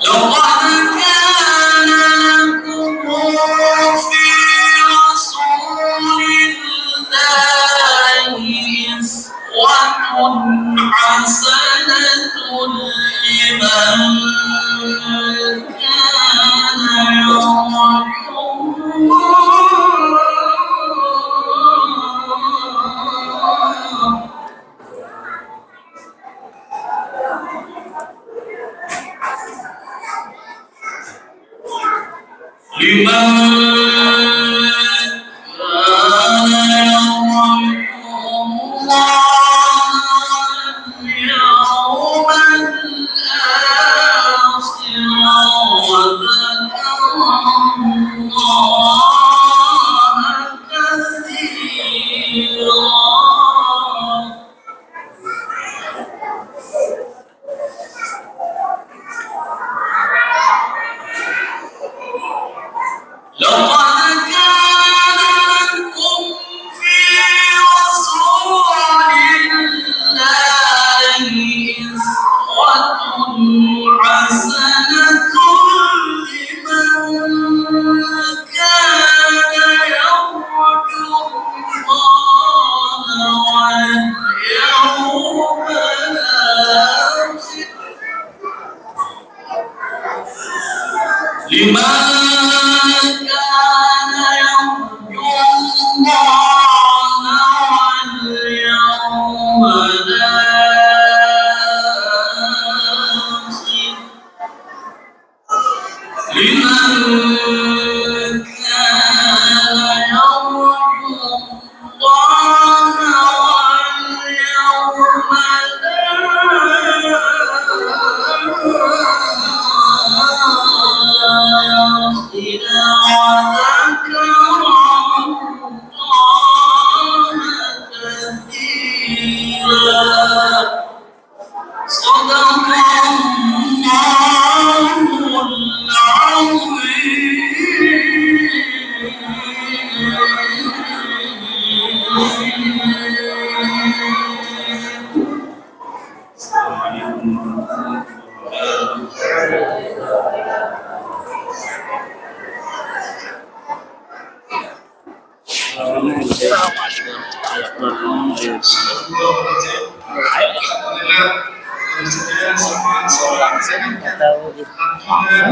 لقد كان لكم في رسول الله أسوة حسنة لمن كان يرجو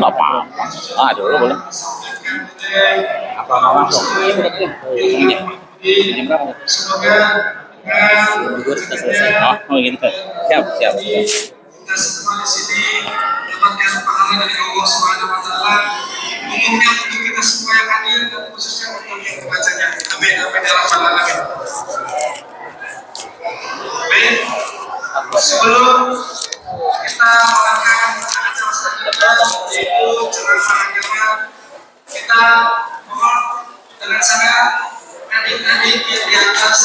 Bapak, dulu boleh. Apa langsung? Ini berapa? Oh, gitu. Siap. Kita semua di sini mendapatkan pahala dari Allah Subhanahu Wa Taala. Umumnya untuk kita semua yang hadir dan khususnya untuk yang membacanya. Amin. Amin ya rabbal alamin. Baik. Sebelum kita melakukan acara selanjutnya yaitu ceramah agama, kita mohon dengan sangat adik-adik yang di atas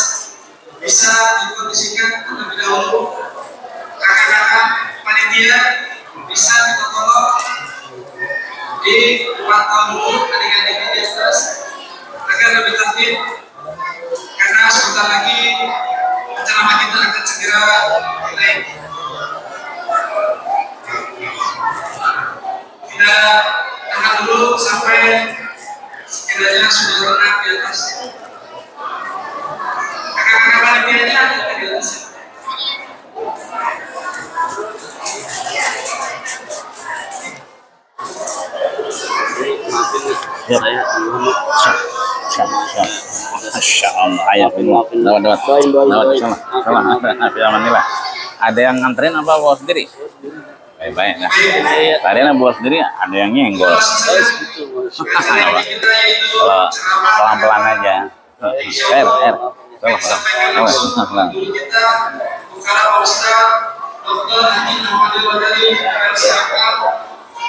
bisa dikondisikan terlebih dahulu. Kakak-kakak panitia bisa kita tolong dipantau dulu adik-adik di atas agar lebih tertib, karena sebentar lagi ceramah kita akan segera mulai. Kita tahan dulu sampai sekiranya sudah tenang di atas. Kakak-kakak panitianya ada di atas. Siap. Masya Allah, ayah lewat salah. Ada yang nganterin apa bawa sendiri? Baik. Nah, tadi yang bawa sendiri, ada yang nyenggol. Kalau pelan-pelan aja. Pelan.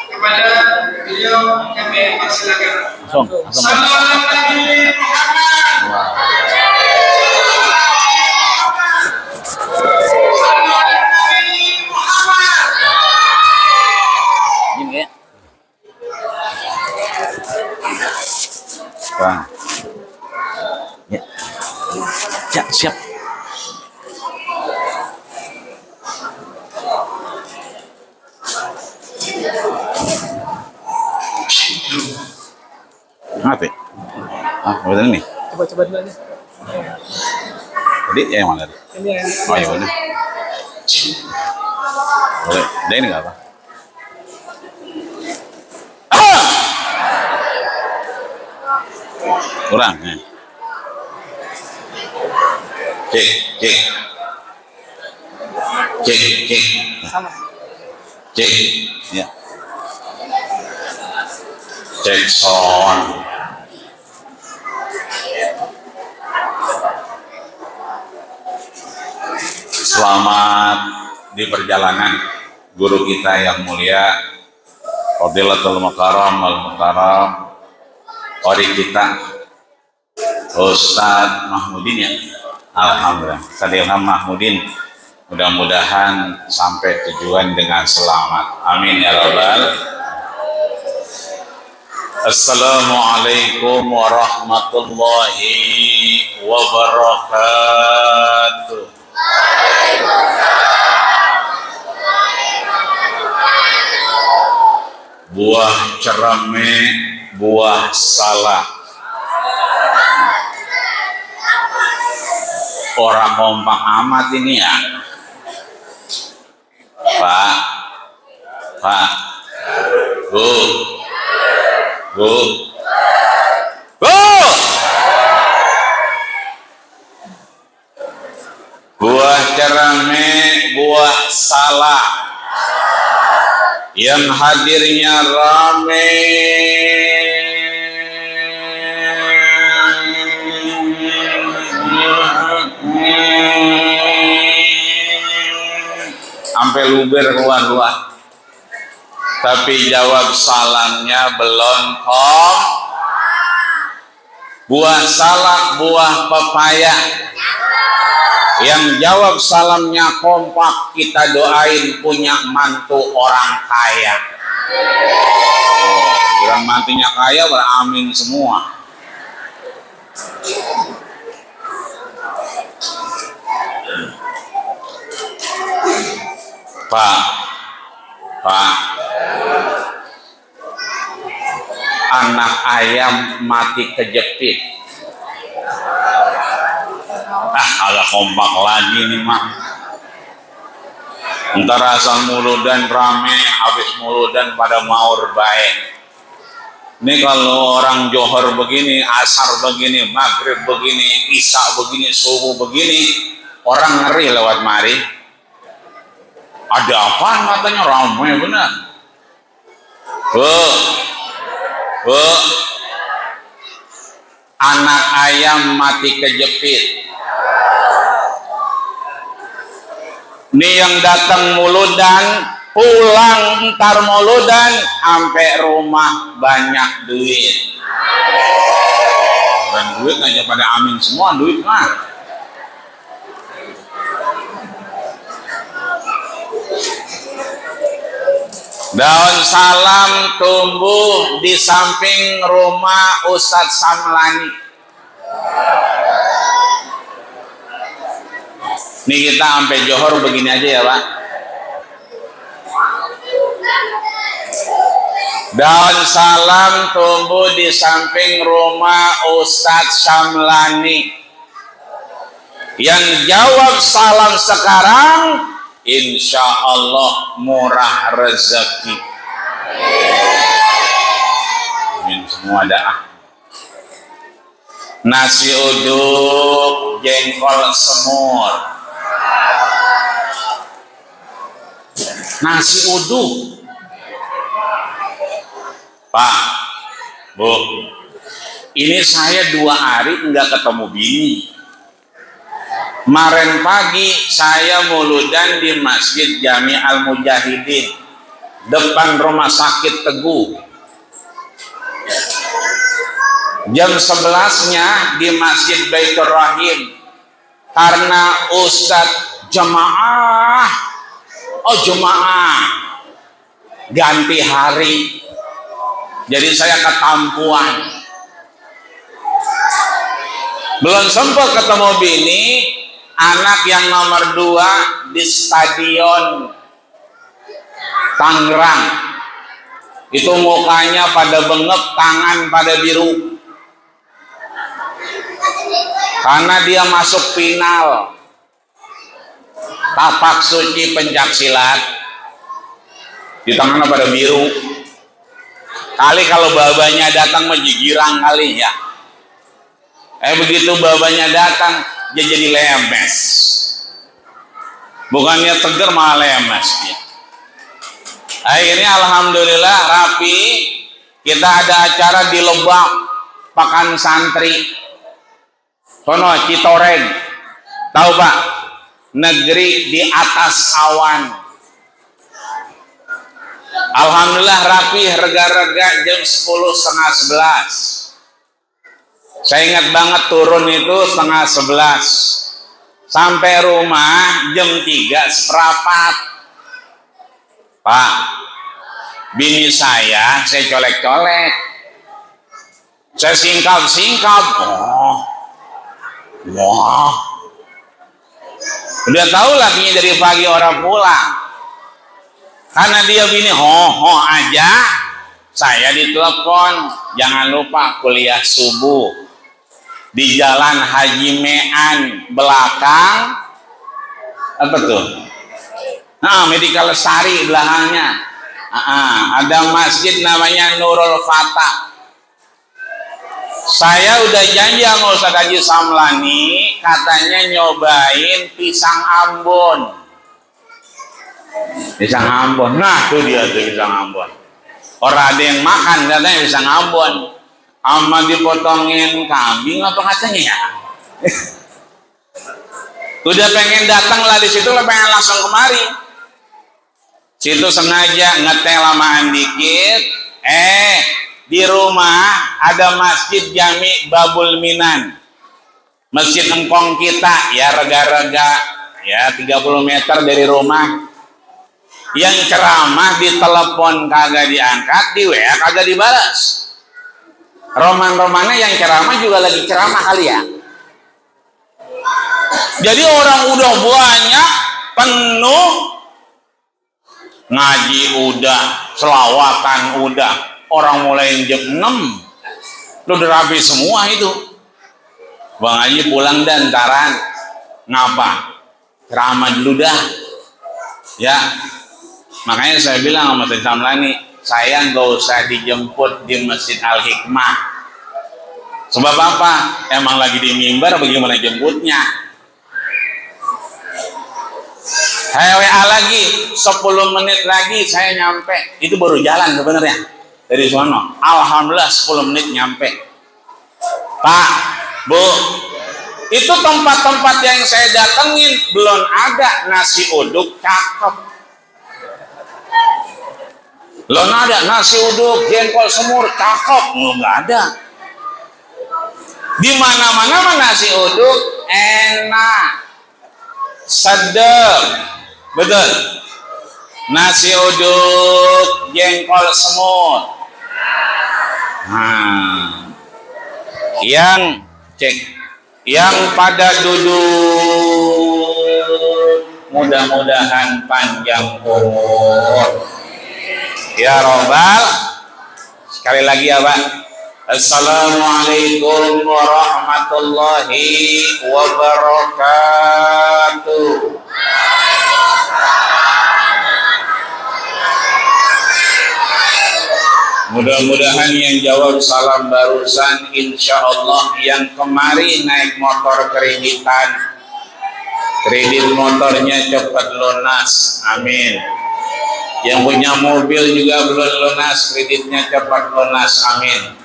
Kepada beliau kami persilakan. Langsung. Ini ya. Wah. Ya, siap. Ah, betul ini. Coba dulu aja. Jadi yang mana? Ini yang Oh iya benar. Boleh. Dia ini nggak apa? Ah! Kurang. Ya. Cek. sama. Cek. Ya. Cek sound. Selamat di perjalanan guru kita yang mulia Fadilatul Mukarram Al-Mukarram qari kita Ustadz Mahmudin ya. Alhamdulillah Ustadz Ilham Mahmudin, mudah-mudahan sampai tujuan dengan selamat, amin ya rabbal. Assalamualaikum warahmatullahi wabarakatuh. Buah cerame, buah salah. Orang kompak amat ini ya. Pak. Bu. Buah cerame, buah salah. Yang hadirnya rame. Sampai luber keluar. Tapi jawab salamnya belum kom. Buah salak, buah pepaya. Yang jawab salamnya kompak, kita doain punya mantu orang kaya. Bilang mantunya kaya beramin semua. Pak, anak ayam mati kejepit. Agak kompak lagi nih mah. Ntar asal muludan rame, habis muludan pada maur baik. Ini kalau orang Johor begini, asar begini, maghrib begini, isya begini, subuh begini, orang ngeri lewat mari. Ada apaan matanya ramai benar. Anak ayam mati kejepit. Ini yang datang muludan, pulang entar muludan, sampai rumah banyak duit. Dan duit aja pada amin semua, duit mah. Daun salam tumbuh di samping rumah Ustadz Samlani. Nih kita sampai Johor begini aja ya Pak. Daun salam tumbuh di samping rumah Ustadz Samlani. Yang jawab salam sekarang, insya Allah murah rezeki. Amin semua dah. Nasi uduk, jengkol semur. Nasi uduk. Pak, Bu, ini saya 2 hari enggak ketemu bini. Kemarin pagi saya muludan di Masjid Jami Al-Mujahidin depan rumah sakit Teguh. Jam 11-nya di Masjid Baitur Rahim karena Ustadz jemaah ganti hari, jadi saya ketampuan, belum sempat ketemu bini. Anak yang nomor 2 di stadion Tangerang itu mukanya pada bengep, tangan pada biru. karena dia masuk final tapak suci pencaksilat, di tangannya pada biru. Kali kalau babanya datang menjigirang kali ya. Begitu babanya datang dia jadi lemes. Bukannya tegar malah lemes dia. Akhirnya alhamdulillah rapi, kita ada acara di Lebak, Pakan Santri. Sono Citoreng. Tahu Pak? Negeri di atas awan. Alhamdulillah rapi, rega-rega jam 10:30, 11. Saya ingat banget turun itu 10:30. Sampai rumah jam 3:15. Pak, bini saya colek-colek. Saya singkap-singkap. Wah. Udah tahu lakinya dari pagi orang pulang. Karena dia bini ho aja, saya ditelepon, jangan lupa kuliah subuh di Jalan Haji Mean belakang, apa tuh? Nah, Medical Lestari belakangnya. Ada masjid namanya Nurul Fatah. Saya udah janji sama Ustaz Haji Samlani, katanya nyobain pisang Ambon. Pisang Ambon, nah tuh dia tuh pisang Ambon. Orang ada yang makan katanya pisang Ambon, sama dipotongin kambing apa katanya ya. Udah pengen datang lah di situ, lah pengen langsung kemari. Situ sengaja ngetel lamaan dikit. Di rumah ada masjid Jami Babul Minan, masjid engkong kita ya, rega-rega ya 30 meter dari rumah. Yang ceramah ditelepon kagak diangkat, di WA kagak dibalas. Roman-romannya yang ceramah juga lagi ceramah kali ya. Jadi orang udah banyak, penuh, ngaji udah, selawatan udah, orang mulai jam 6 udah rapi semua itu. Bang Haji pulang dan taran ngapa? Ceramah dulu dah ya. Makanya saya bilang sama Ustaz Samlani, saya nggak usah dijemput di Masjid Al Hikmah. Sebab apa? Emang lagi di mimbar, bagaimana jemputnya? Saya WA lagi, 10 menit lagi saya nyampe. Itu baru jalan sebenarnya dari sono. Alhamdulillah 10 menit nyampe. Pak, Bu, itu tempat-tempat yang saya datengin belum ada nasi uduk cakep. Belum ada nasi uduk, jengkol semur cakep, nggak ada. Di mana-mana nasi uduk enak, sedap, betul. Nasi uduk, jengkol semur. Yang pada duduk mudah-mudahan panjang umur. Ya Robbal, sekali lagi ya Pak. Assalamualaikum warahmatullahi wabarakatuh. Mudah-mudahan yang jawab salam barusan, insya Allah yang kemarin naik motor kreditan, kredit motornya cepat lunas, amin. Yang punya mobil juga belum lunas, kreditnya cepat lunas, amin.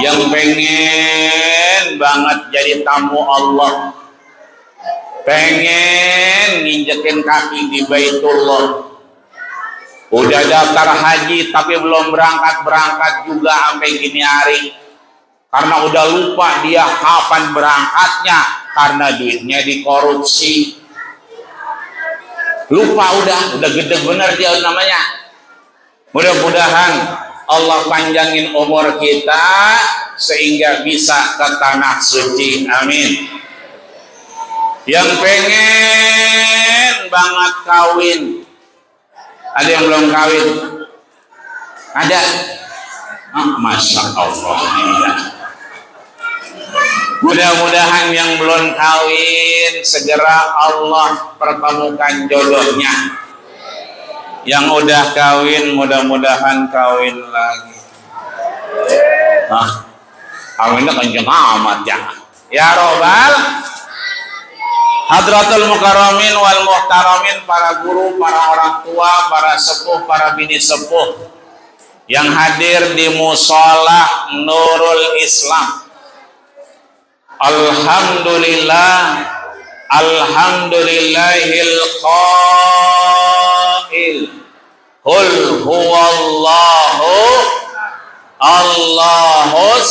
Yang pengen banget jadi tamu Allah, pengen nginjekin kaki di Baitullah, udah daftar haji tapi belum berangkat juga sampai gini hari, karena udah lupa dia kapan berangkatnya karena duitnya dikorupsi. Lupa udah gede bener dia namanya. Mudah-mudahan Allah panjangin umur kita sehingga bisa ke tanah suci, amin. Yang pengen banget kawin, ada yang belum kawin? Ada? Masya Allah. Mudah-mudahan yang belum kawin segera Allah pertemukan jodohnya. Yang udah kawin mudah-mudahan kawin lagi. Kawinnya kenceng amat ya. Ya Robbal Hadratul Mukarramin wal Muhtaramin, para guru, para orang tua, para sepuh, para bini sepuh yang hadir di Mushola Nurul Islam. Alhamdulillah, alhamdulillahil qail, qul huwallahu Allahus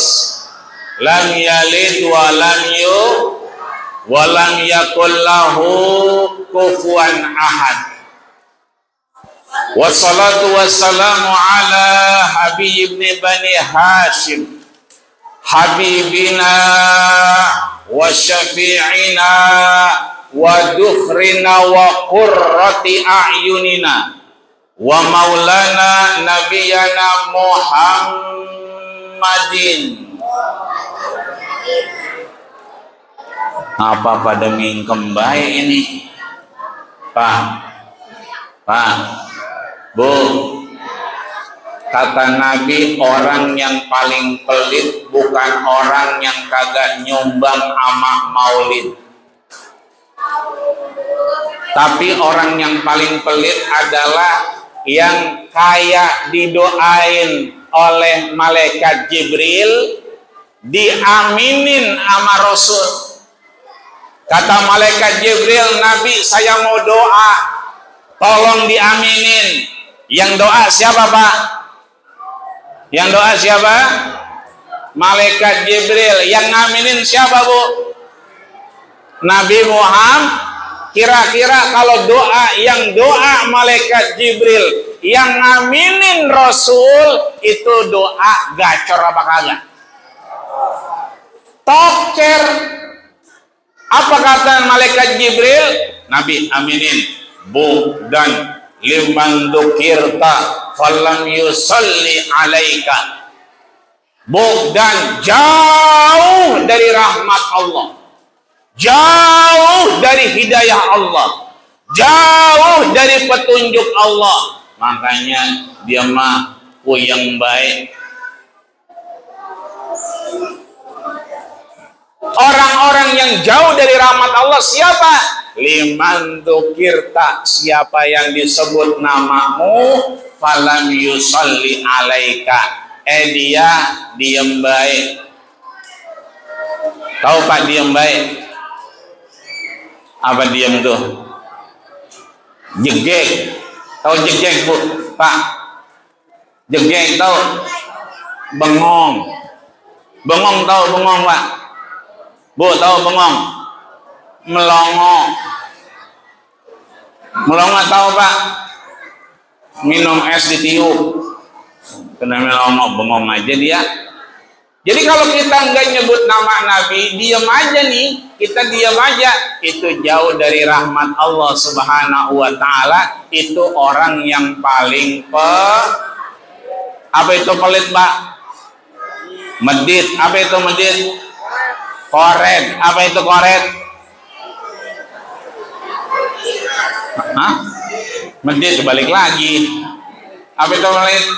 lam yalid wa lam yakul lahu kufuwan ahad. Wassalatu wassalamu ala Habib ibn Bani Hashim, habibina wa syafi'ina wa dukhrina wa qurrati a'yunina wa maulana nabiyana Muhammadin. Apa pada mingkem baik ini? Pak, Bu, kata Nabi, orang yang paling pelit bukan orang yang kagak nyumbang amak maulid, tapi orang yang paling pelit adalah yang kayak didoain oleh malaikat Jibril, diaminin sama Rasul. Kata malaikat Jibril, Nabi saya mau doa, tolong diaminin. Yang doa siapa Pak? Yang doa siapa? Malaikat Jibril. Yang ngaminin siapa Bu? Nabi Muhammad. Kira-kira kalau yang doa malaikat Jibril, yang ngaminin Rasul, itu doa gacor apa kagak? Toker. Apa kata malaikat Jibril? Nabi aminin. Bu dan liman dzukirta falam yusalli alaika. Bu dan jauh dari rahmat Allah, jauh dari hidayah Allah, jauh dari petunjuk Allah. Makanya dia mah yang baik. Orang-orang yang jauh dari rahmat Allah siapa? Liman dzukirta, siapa yang disebut namamu, falam yusalli alaika, dia diem baik. Tahu Pak diem baik? Apa diem tuh? Jegek. Tahu jegek Bu? Pak, jegek tahu? Bengong. Bengong tahu bengong Pak? Bu tahu bengong? Melongo. Melongo tahu Pak? Minum es ditiup. Kena melongo, bengong aja dia. Jadi kalau kita nggak nyebut nama Nabi, diam aja nih, kita diam aja, itu jauh dari rahmat Allah Subhanahu wa Ta'ala. Itu orang yang paling apa itu pelit Pak? Medit. Apa itu medit? Koret. Apa itu koret? Hah? Medit balik lagi. Apa itu medit?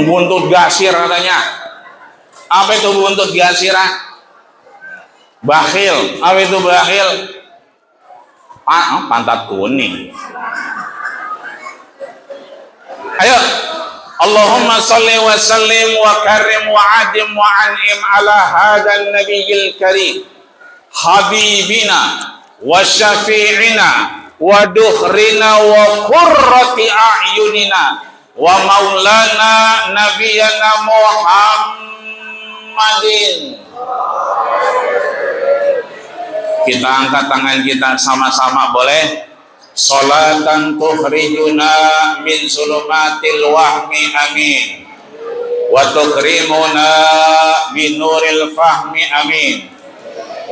Buntut gasir katanya. Apa itu buntut gasir? Bakhil. Apa itu bakhil? Pantat kuning. Ayo, Allahumma salli wa sallim wa karim wa adim wa an'im ala hadzal nabiyil karim habibina wa syafi'ina wa dukhrina wa qurrati a'yunina wa maulana nabiyana Muhammadin. Kita angkat tangan kita sama-sama boleh? Salatan tukhrijuna min sulumatil wahmi amin wa tukrimuna min nuril fahmi amin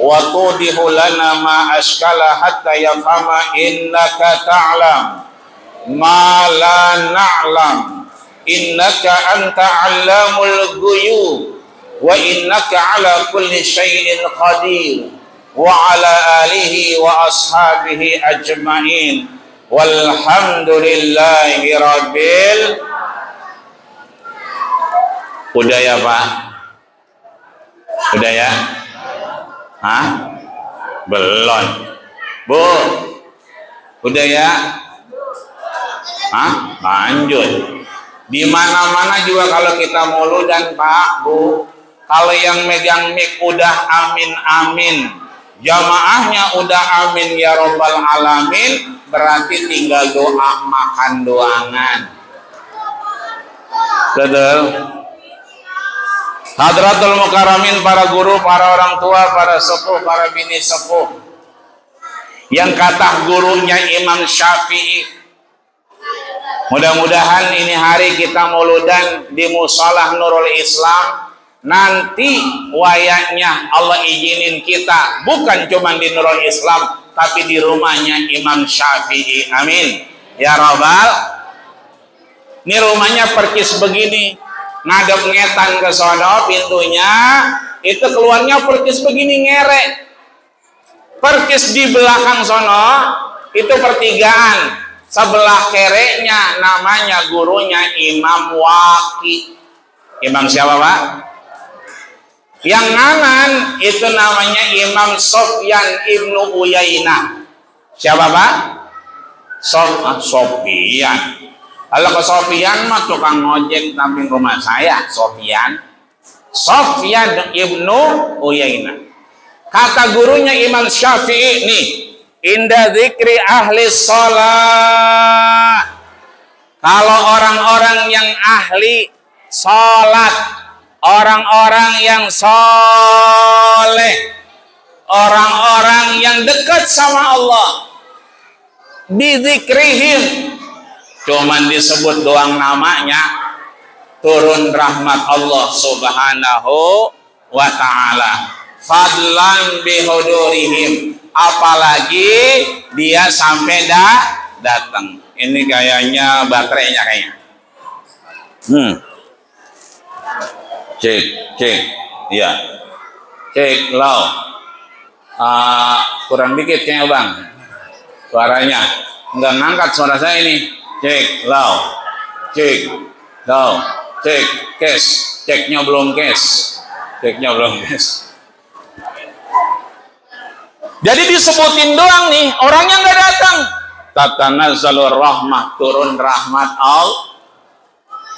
wa tudihu lana ma ashkala hatta yafhama innaka ta'lam ma la na'lam innaka anta 'allamul ghuyub wa innaka ala kulli syai'in qadir wa ala alihi wa ashabihi ajma'in walhamdulillahi rabbil. Udah ya Pak? Udah ya? Hah? Belum. Bu, udah ya? Hah? Lanjut. Di mana-mana juga kalau kita mauludan Pak, Bu, kalau yang megang mik udah amin amin, jamaahnya udah amin ya robbal alamin, berarti tinggal doa makan doangan. Betul. Hadratul Mukarramin, para guru, para orang tua, para sepuh, para bini sepuh, yang kata gurunya Imam Syafi'i, mudah-mudahan ini hari kita mauludan di Musalah Nurul Islam, nanti wayaknya Allah izinin kita bukan cuma di Nurul Islam, tapi di rumahnya Imam Syafi'i. Amin ya Rabbal. Ini rumahnya perkis begini, ngadep ngetan ke sono pintunya, itu keluarnya perkis begini ngerek. Perkis di belakang sono itu pertigaan, sebelah kereknya namanya gurunya Imam Waqi. Imam siapa Pak? Yang kanan itu namanya Imam Sofyan ibnu Uyainah. Siapa Pak? Sofyan. Kalau ke Sofyan mah tukang ngojek samping rumah saya, Sofyan ibnu Uyainah. Kata gurunya Imam Syafi'i nih, inda zikri ahli sholat, kalau orang-orang yang ahli sholat, orang-orang yang soleh, orang-orang yang dekat sama Allah, bizikrihim, cuman disebut doang namanya, turun rahmat Allah subhanahu wa ta'ala. Fadlan bihudurihim, apalagi dia sampai datang. Ini kayaknya baterainya kayaknya. Cek, iya. Cek low. Kurang dikit kayaknya Bang. Suaranya enggak ngangkat suara saya ini. Cek low. Cek low. Cek cash. Ceknya belum cash. Jadi disebutin doang nih, orangnya nggak datang. Tatanazzalur rahmah, turun rahmat Allah.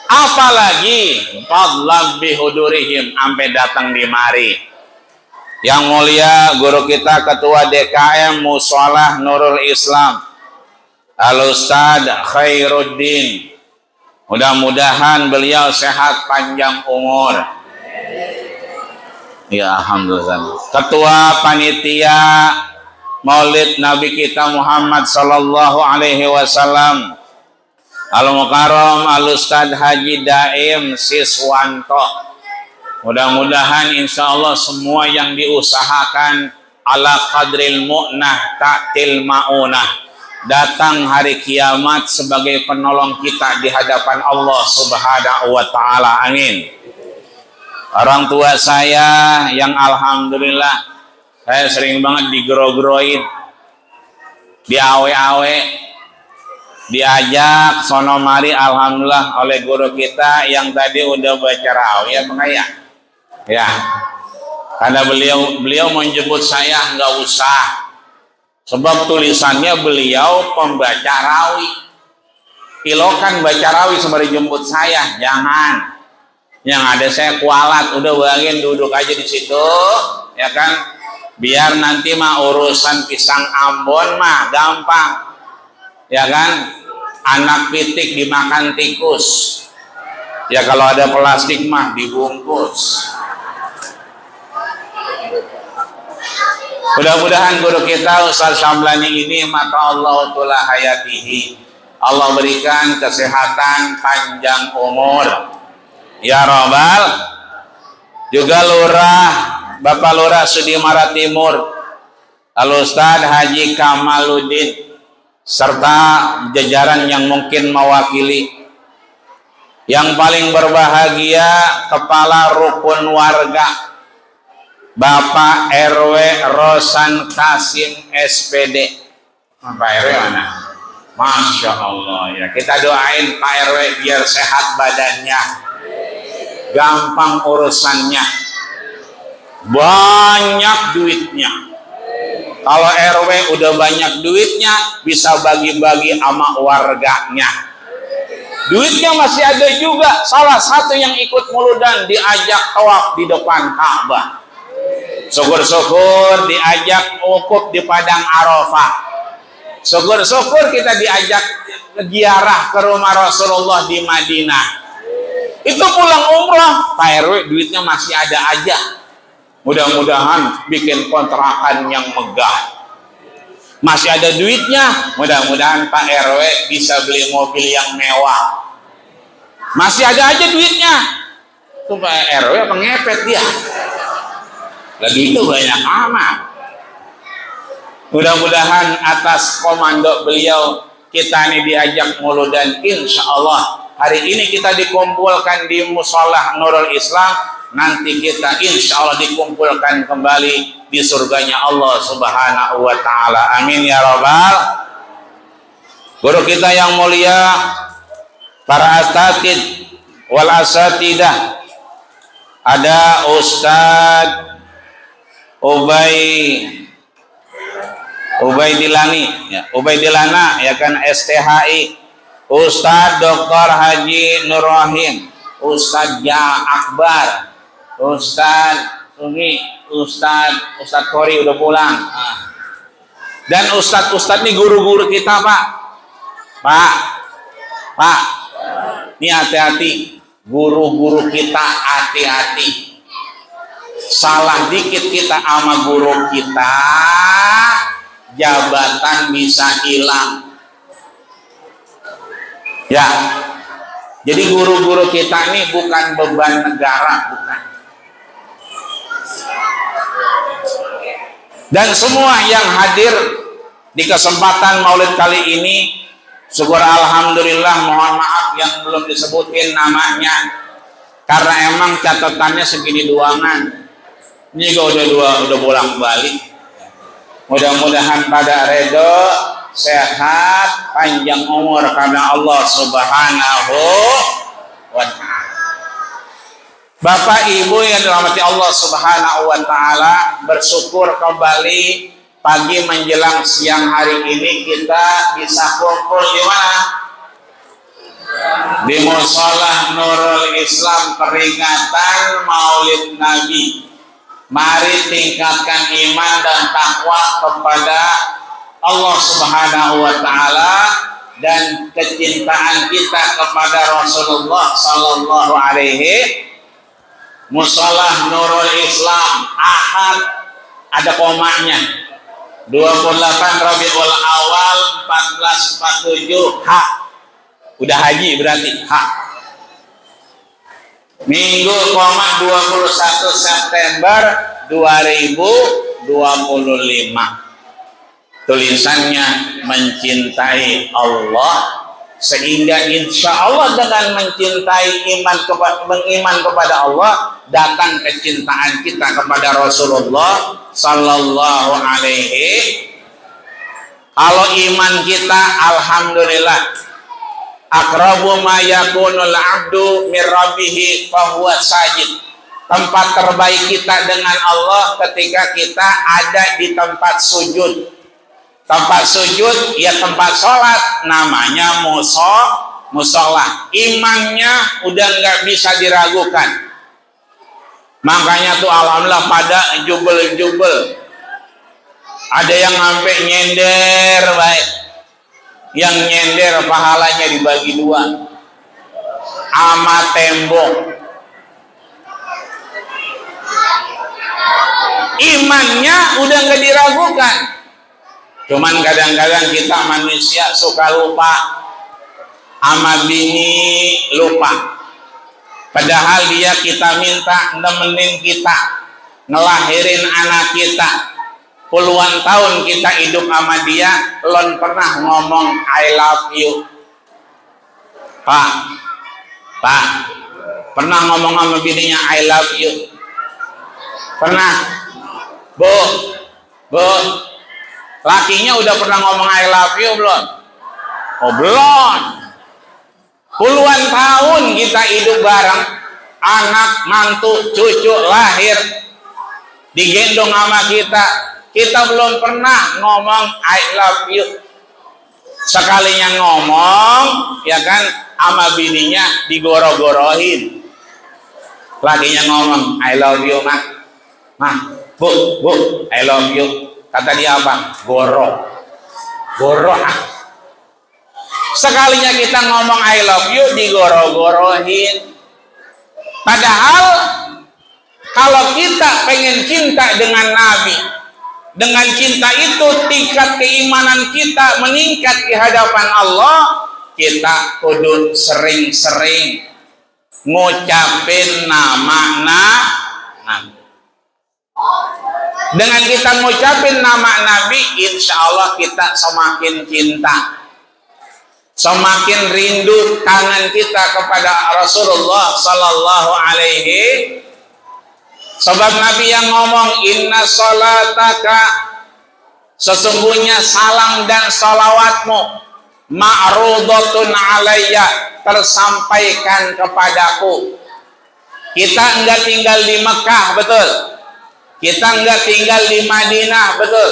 Apalagi fadlan bihudurihim, sampai datang di mari. Yang mulia guru kita ketua DKM Musalah Nurul Islam, Al Ustad Khairuddin. Mudah-mudahan beliau sehat panjang umur. Ya alhamdulillah. Ketua panitia Maulid Nabi kita Muhammad sallallahu alaihi wasallam, Al Mukarram Al Ustad Haji Daim Siswanto. Mudah-mudahan insya Allah semua yang diusahakan ala qadril mu'nah ta'til ma'unah, datang hari kiamat sebagai penolong kita di hadapan Allah subhanahu wa ta'ala. Amin. Orang tua saya yang alhamdulillah saya sering banget digero-geroin, diawe-awe, diajak sono mari alhamdulillah oleh guru kita yang tadi udah baca rawi ya Bang ya. Karena beliau menjemput saya nggak usah, sebab tulisannya beliau pembaca rawi. Ilokan baca rawi sembari jemput saya, jangan. Yang ada saya kualat, udah bagian duduk aja di situ, ya kan? Biar nanti mah urusan pisang Ambon mah gampang, ya kan? Anak pitik dimakan tikus, ya kalau ada plastik mah dibungkus. Mudah-mudahan guru kita Ustaz Syamlani ini mata Allah tula hayatihi, Allah berikan kesehatan panjang umur. Ya Rabbal. Juga Lurah, Bapak Lurah Sudimara Timur, Al Ustad Haji Kamaluddin, serta jajaran yang mungkin mewakili. Yang paling berbahagia kepala rukun warga Bapak RW Rosan Kasim SPD. Pak RW mana? Masya Allah ya, kita doain Pak RW biar sehat badannya, gampang urusannya, banyak duitnya. Kalau RW udah banyak duitnya, bisa bagi-bagi sama warganya. Duitnya masih ada juga. Salah satu yang ikut muludan diajak tawaf di depan Ka'bah. Syukur-syukur diajak wukuf di padang Arafah. Syukur-syukur kita diajak ziarah ke rumah Rasulullah di Madinah. Itu pulang umrah, Pak RW duitnya masih ada aja. Mudah-mudahan bikin kontrakan yang megah. Masih ada duitnya, mudah-mudahan Pak RW bisa beli mobil yang mewah. Masih ada aja duitnya. Tuh Pak RW apa ngepet dia? Lagi itu banyak amat. Mudah-mudahan atas komando beliau kita ini diajak muludan, insya Allah hari ini kita dikumpulkan di Musolah Nurul Islam, nanti kita insya Allah dikumpulkan kembali di surganya Allah Subhanahu wa Ta'ala. Amin ya Rabbal. Guru kita yang mulia, para asatid wal asatidah, ada Ustadz Ubaidilani ya, Ubaidilana ya kan, STHI, Ustadz Dr. Haji Nur Rahim, Ustadz Ja Akbar, Ustadz Sungi, Ustadz Kori udah pulang. Dan Ustadz nih guru-guru kita Pak, ini hati-hati, guru-guru kita hati-hati. Salah dikit kita sama guru kita, jabatan bisa hilang. Ya, jadi guru-guru kita ini bukan beban negara, bukan. Dan semua yang hadir di kesempatan Maulid kali ini, syukur alhamdulillah, mohon maaf yang belum disebutin namanya, karena emang catatannya segini doangan. Ini juga udah bolak-balik. Mudah-mudahan pada redo, sehat, panjang umur karena Allah Subhanahu wa Ta'ala. Bapak Ibu yang dirahmati Allah Subhanahu wa Ta'ala, bersyukur kembali pagi menjelang siang hari ini kita bisa kumpul di mana? Di Musolah Nurul Islam, peringatan Maulid Nabi. Mari tingkatkan iman dan takwa kepada Allah Subhanahu wa Ta'ala dan kecintaan kita kepada Rasulullah Sallallahu Alaihi. Musolah Nurul Islam, Ahad, ada komanya, 28 Rabiul Awal 1447 H. Udah haji berarti H. Minggu 21 September 2025. Tulisannya mencintai Allah, sehingga insya Allah dengan mencintai mengiman kepada Allah, datang kecintaan kita kepada Rasulullah Sallallahu Alaihi. Kalau iman kita alhamdulillah, aqrabu ma yakunul abdu min rabbih fahuwa sajid. Tempat terbaik kita dengan Allah ketika kita ada di tempat sujud. Tempat sujud ya tempat sholat, namanya musolah. Imannya udah nggak bisa diragukan. Makanya tuh alhamdulillah pada jubel-jubel. Ada yang sampai nyender baik. Yang nyender pahalanya dibagi dua ama tembok. Imannya udah nggak diragukan. Cuman kadang-kadang kita manusia suka lupa, ama bini lupa. Padahal dia kita minta nemenin kita, ngelahirin anak kita. Puluhan tahun kita hidup sama dia, lon pernah ngomong I love you. Pak, Pak, pernah ngomong sama bininya I love you? Pernah? Bu, lakinya udah pernah ngomong I love you belum? Oh belum. Puluhan tahun kita hidup bareng, anak, mantu, cucu lahir, digendong sama kita belum pernah ngomong I love you. Sekalinya ngomong, ya kan, sama bininya digoro-gorohin. Lakinya ngomong I love you mah, bu, I love you. Kata dia apa? Goro. Sekalinya kita ngomong I love you digoro-gorohin. Padahal kalau kita pengen cinta dengan Nabi, dengan cinta itu tingkat keimanan kita meningkat di hadapan Allah, kita kudu sering-sering ngucapin nama Nabi. Dengan kita ngucapin nama Nabi, insya Allah kita semakin cinta, semakin rindu tangan kita kepada Rasulullah Sallallahu Alaihi. Sebab Nabi yang ngomong inna salataka, sesungguhnya salam dan salawatmu ma'rudatun alayya, tersampaikan kepadaku. Kita enggak tinggal di Mekah, betul? Kita enggak tinggal di Madinah, betul?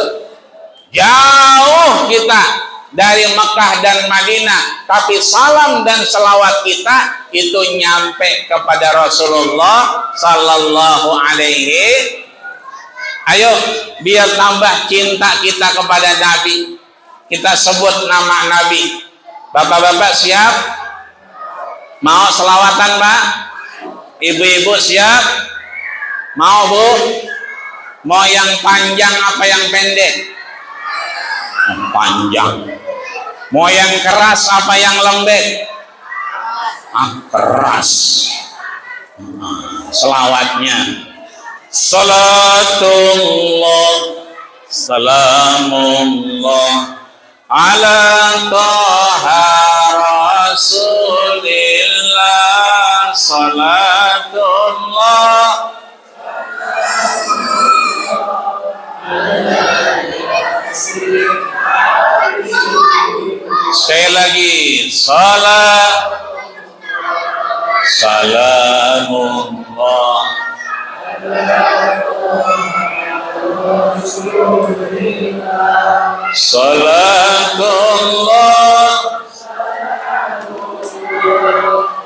Jauh kita dari Mekah dan Madinah, tapi salam dan selawat kita itu nyampe kepada Rasulullah Sallallahu Alaihi. Ayo, biar tambah cinta kita kepada Nabi, kita sebut nama Nabi. Bapak-bapak siap? Mau selawatan, Pak? Ibu-ibu siap? Mau, Bu? Mau yang panjang apa yang pendek? Panjang. Mau yang keras apa yang lembek? Keras. Selawatnya salatullah salamullah ala taha rasulillah salatullah sekali lagi salamullah salatullah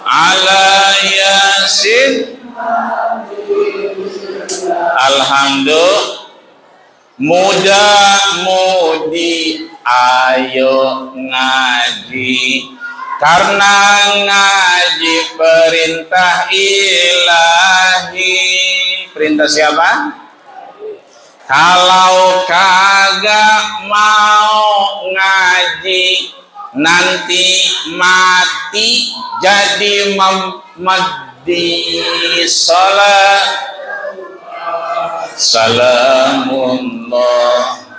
ala yasin. Alhamdulillah. Muda-mudi ayo ngaji, karena ngaji perintah ilahi. Perintah siapa? Kalau kagak mau ngaji, nanti mati jadi memedi. Salamullah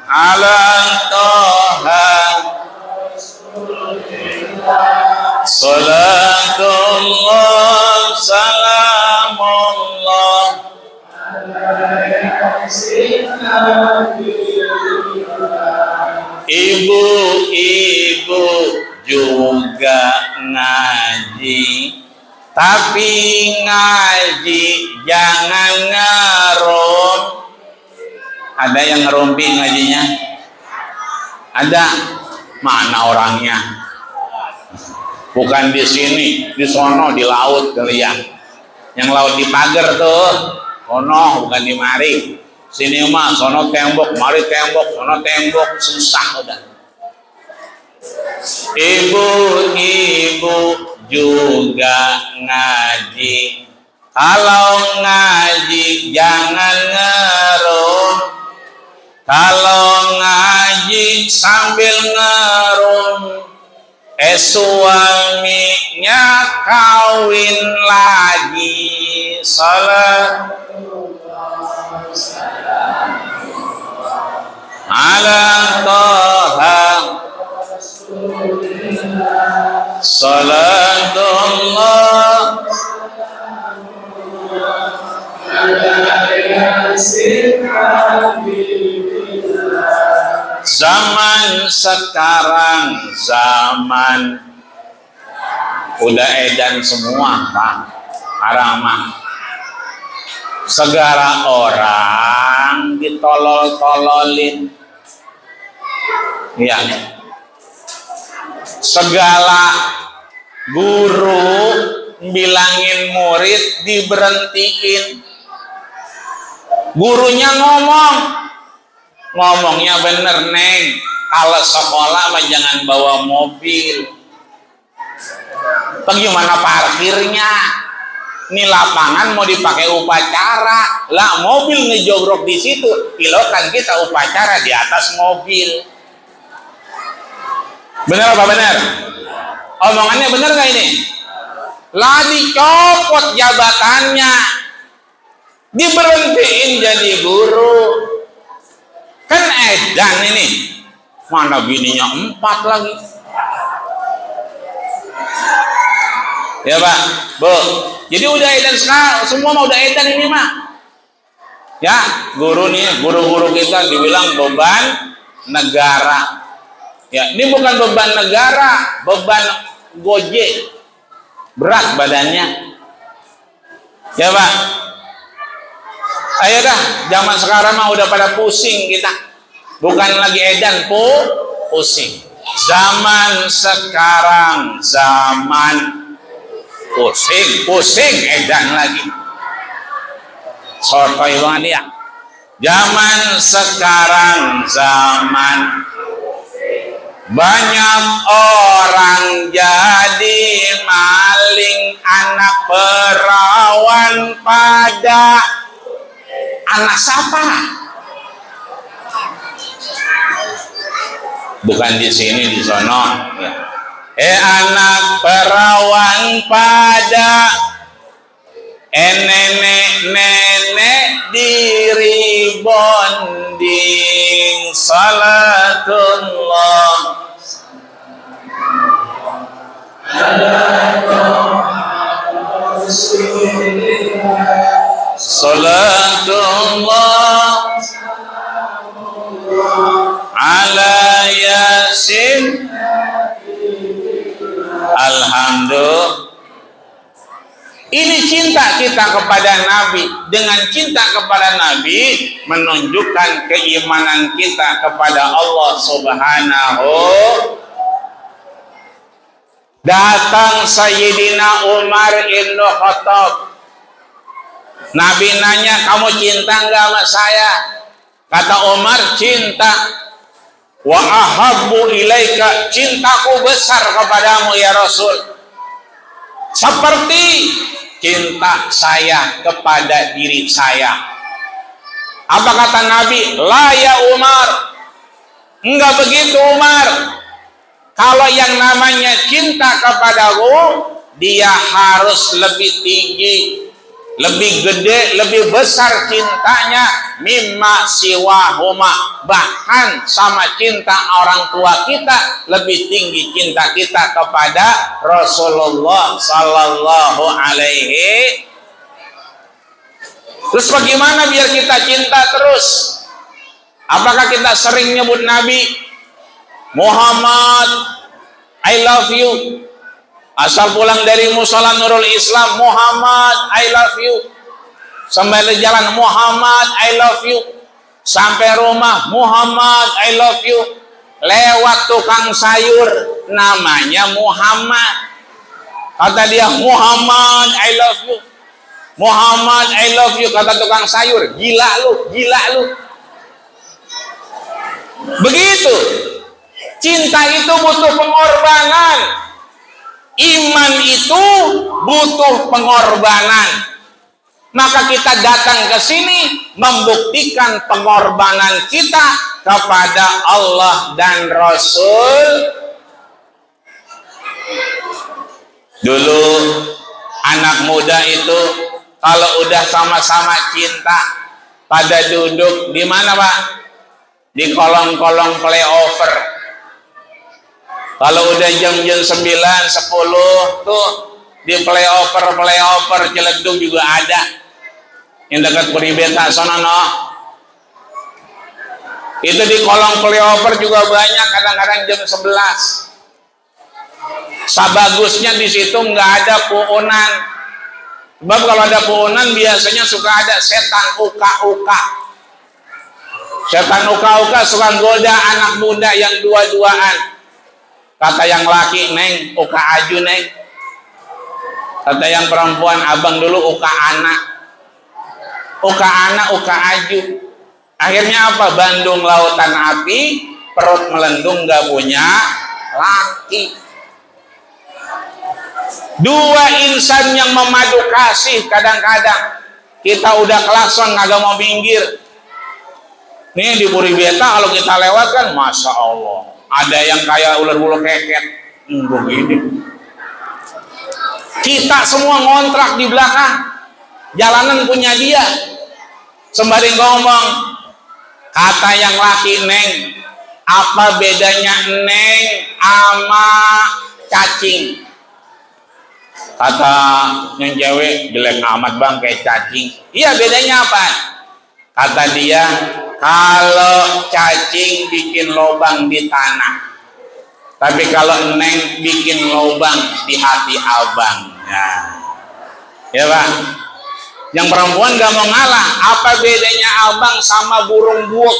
ala toha salatullah salamullah. Ibu-ibu juga ngaji, tapi ngaji jangan ngerum. Ada yang ngerumpi ngajinya? Ada? Mana orangnya? Bukan di sini, di sono, di laut kali ya. Yang laut di pagar tuh, sono bukan di mari. Sini mah sono tembok, mari tembok, sono tembok, susah udah. Ibu-ibu juga ngaji, kalau ngaji jangan ngerum. Kalau ngaji sambil ngerum, suaminya kawin lagi. Salat ala toha salatullah Zaman sekarang zaman udah edan semua Pak Arama. Segala orang ditolol-tololin. Ya. Segala guru bilangin murid diberhentiin. Gurunya ngomongnya bener Neng, kalau sekolah mah jangan bawa mobil. Bagaimana parkirnya? Ini lapangan mau dipakai upacara, lah mobil ngejogrok di situ, pilotan kita upacara di atas mobil. Bener apa bener? Omongannya bener gak ini? Lah dicopot jabatannya, diberhentiin jadi guru. Kan edan ini, mana bininya 4 lagi. Ya Pak, Bu. Jadi udah edan sekarang, semua mah udah edan ini mah. Ya, guru-guru kita dibilang beban negara. Ya, ini bukan beban negara, beban Gojek. Berat badannya. Ya Pak. Ayo dah, zaman sekarang mah udah pada pusing kita. Bukan lagi edan, pusing. Zaman sekarang zaman pusing edan lagi. Sotoy banget dia. Zaman sekarang zaman banyak orang jadi maling, anak perawan pada anak siapa? Bukan di sini, di sono. Anak perawan pada nenek diri bonding salatullah salatullah ala yasin. Alhamdulillah. Ini cinta kita kepada Nabi. Dengan cinta kepada Nabi menunjukkan keimanan kita kepada Allah Subhanahu. Datang Sayyidina Umar ibn Khattab. Nabi nanya, kamu cinta enggak sama saya? Kata Umar, cinta. Wa ahabbu ilaika, cintaku besar kepadamu ya Rasul, seperti cinta saya kepada diri saya. Apa kata Nabi? La ya Umar, enggak begitu Umar. Kalau yang namanya cinta kepadaku, dia harus lebih tinggi, lebih gede, lebih besar cintanya mimma siwahuma, bahkan sama cinta orang tua kita lebih tinggi cinta kita kepada Rasulullah sallallahu alaihi. Terus bagaimana biar kita cinta terus? Apakah kita sering nyebut Nabi Muhammad, I love you? Asal pulang dari musola Nurul Islam, Muhammad, I love you. Sampai di jalan, Muhammad, I love you. Sampai rumah, Muhammad, I love you. Lewat tukang sayur, namanya Muhammad. Kata dia, Muhammad, I love you. Muhammad, I love you. Kata tukang sayur, gila lu, gila lu. Begitu. Cinta itu butuh pengorbanan. Iman itu butuh pengorbanan. Maka kita datang ke sini membuktikan pengorbanan kita kepada Allah dan Rasul. Dulu anak muda itu kalau udah sama-sama cinta pada duduk di mana Pak? Di kolong-kolong playover. Kalau udah jam-jam 9, 10 tuh di playover Ciledug juga ada. Yang dekat Peribeta sono no. Itu di kolong flyover juga banyak, kadang-kadang jam 11. Sabagusnya di situ nggak ada puunan. Sebab kalau ada puunan biasanya suka ada setan uka-uka. Setan uka-uka suka goda anak muda yang dua-duaan. Kata yang laki, neng, uka aju neng. Kata yang perempuan, abang dulu uka anak. Uka anak, uka aju. Akhirnya apa? Bandung lautan api, perut melendung gak punya laki. Dua insan yang memadu kasih, kadang-kadang kita udah klakson kagak mau minggir. Nih di Puri Beta kalau kita lewat kan, masya Allah, ada yang kayak ular bulu keket, begini. Kita semua ngontrak di belakang, jalanan punya dia. Sembari ngomong, kata yang laki, neng, apa bedanya neng sama cacing? Kata yang cewek, jelek amat bang kayak cacing. Iya, bedanya apa? Kata dia, kalau cacing bikin lubang di tanah, tapi kalau neng bikin lubang di hati abang. Nah, ya bang. Yang perempuan gak mau ngalah. Apa bedanya abang sama burung buuk?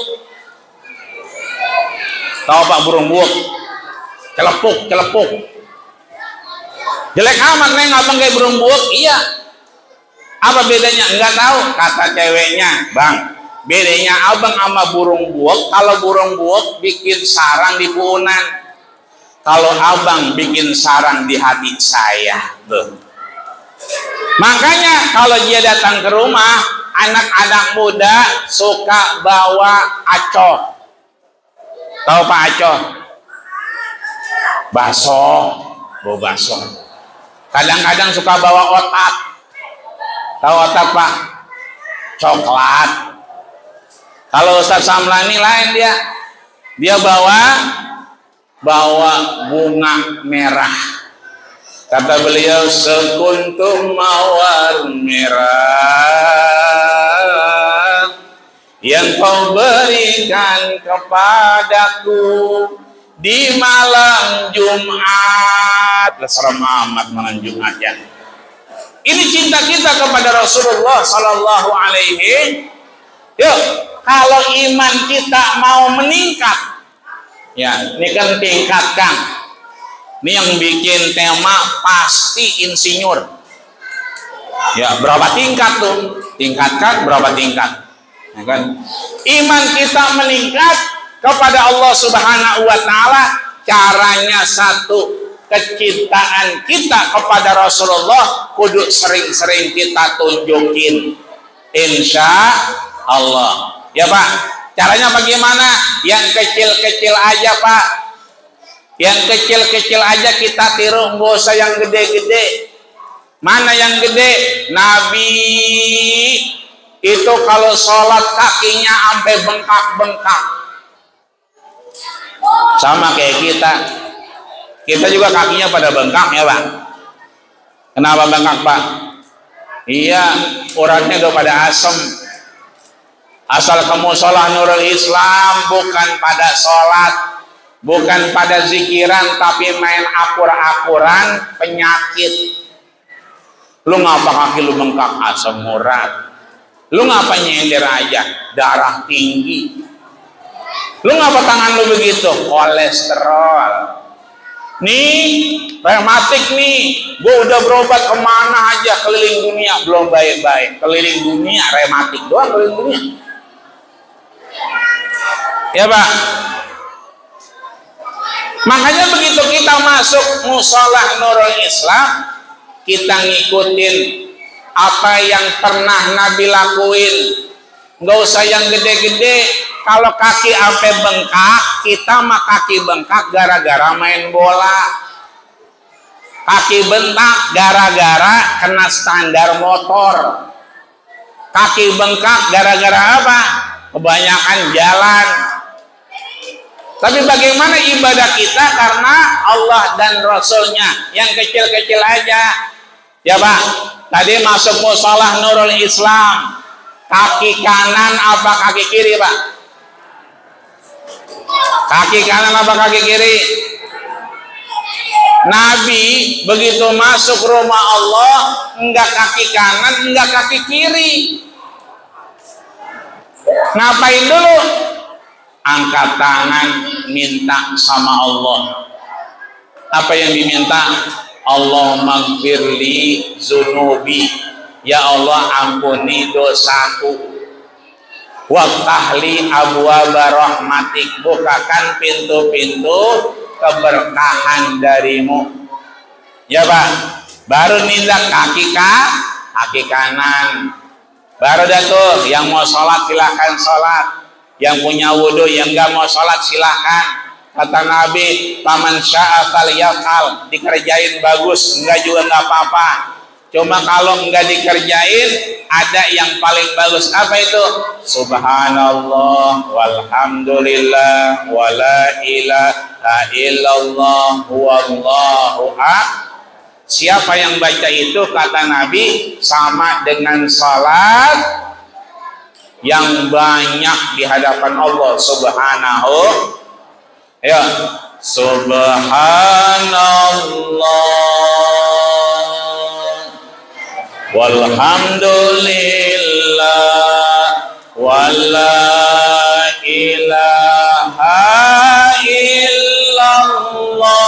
Tahu pak burung buuk? Celepuk, celepuk. Jelek amat neng abang kayak burung buuk. Iya. Apa bedanya? Enggak tahu. Kata ceweknya, bang, bedanya abang sama burung buuk, kalau burung buuk bikin sarang di puunan, kalau abang bikin sarang di hati saya. Tuh. Makanya kalau dia datang ke rumah, anak-anak muda suka bawa acoh. Tahu pak acoh? Baso, bawa baso. Kadang-kadang suka bawa otak. Tahu otak pak? Coklat. Kalau Ustaz Samlani lain dia bawa bunga merah. Kata beliau, sekuntum mawar merah yang kau berikan kepadaku di malam Jumat. Serem amat malam Jumat ya. Ini cinta kita kepada Rasulullah Sallallahu Alaihi. Yuk, kalau iman kita mau meningkat, ya ini kan tingkatkan. Ini yang bikin tema pasti insinyur. Ya, berapa tingkat tuh? Tingkatkan berapa tingkat? Ya kan? Iman kita meningkat kepada Allah Subhanahu wa taala, caranya satu, kecintaan kita kepada Rasulullah kudu sering-sering kita tunjukin. Insya Allah. Ya Pak, caranya bagaimana? Yang kecil-kecil aja Pak. Yang kecil-kecil aja kita tiru, nggak usah yang gede-gede. Mana yang gede? Nabi itu kalau sholat kakinya sampai bengkak-bengkak. Sama kayak kita. Kita juga kakinya pada bengkak ya Pak. Kenapa bengkak Pak? Iya, uratnya udah pada asem. Asal kamu sholat Nurul Islam bukan pada sholat, bukan pada zikiran, tapi main akur-akuran, penyakit. Lu ngapa kaki lu bengkak? Asam urat. Lu ngapa nyender aja? Darah tinggi. Lu ngapa tangan lu begitu? Kolesterol. Nih, rematik nih. Gue udah berobat kemana aja, keliling dunia, belum baik-baik. Keliling dunia, rematik doang keliling dunia. Ya Pak. Makanya begitu kita masuk musola Nurul Islam, kita ngikutin apa yang pernah Nabi lakuin. Nggak usah yang gede-gede. Kalau kaki sampai bengkak, kita mah kaki bengkak gara-gara main bola. Kaki bengkak gara-gara kena standar motor. Kaki bengkak gara-gara apa? Kebanyakan jalan. Tapi bagaimana ibadah kita? Karena Allah dan Rasulnya. Yang kecil-kecil aja. Ya Pak, tadi masuk musolah Nurul Islam, kaki kanan apa kaki kiri Pak? Kaki kanan apa kaki kiri? Nabi begitu masuk rumah Allah, enggak kaki kanan, enggak kaki kiri. Ngapain dulu? Angkat tangan, minta sama Allah. Apa yang diminta? Allahumma gfirli zunubi. Ya Allah, ampuni dosaku. Waftahli abwaaba rahmatik. Bukakan pintu-pintu keberkahan darimu. Ya Pak. Baru nindak kaki kanan. Baru dah tuh, yang mau sholat silahkan sholat. Yang punya wudhu, yang nggak mau sholat silahkan. Kata Nabi, paman sya'a falyaf'al. Dikerjain bagus, enggak juga nggak apa-apa. Cuma kalau enggak dikerjain, ada yang paling bagus. Apa itu? Subhanallah walhamdulillah wala ilaha illallah wallahu akbar. Siapa yang baca itu, kata Nabi, sama dengan salat yang banyak di hadapan Allah Subhanahu. Ya, Subhanallah walhamdulillah wala ilaha illallah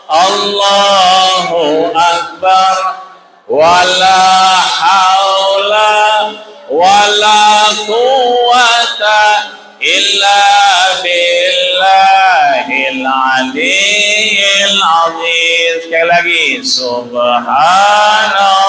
Allahu akbar wala haula wala quwwata illa billahil aliyyil azim. Sekali lagi, subhanallah.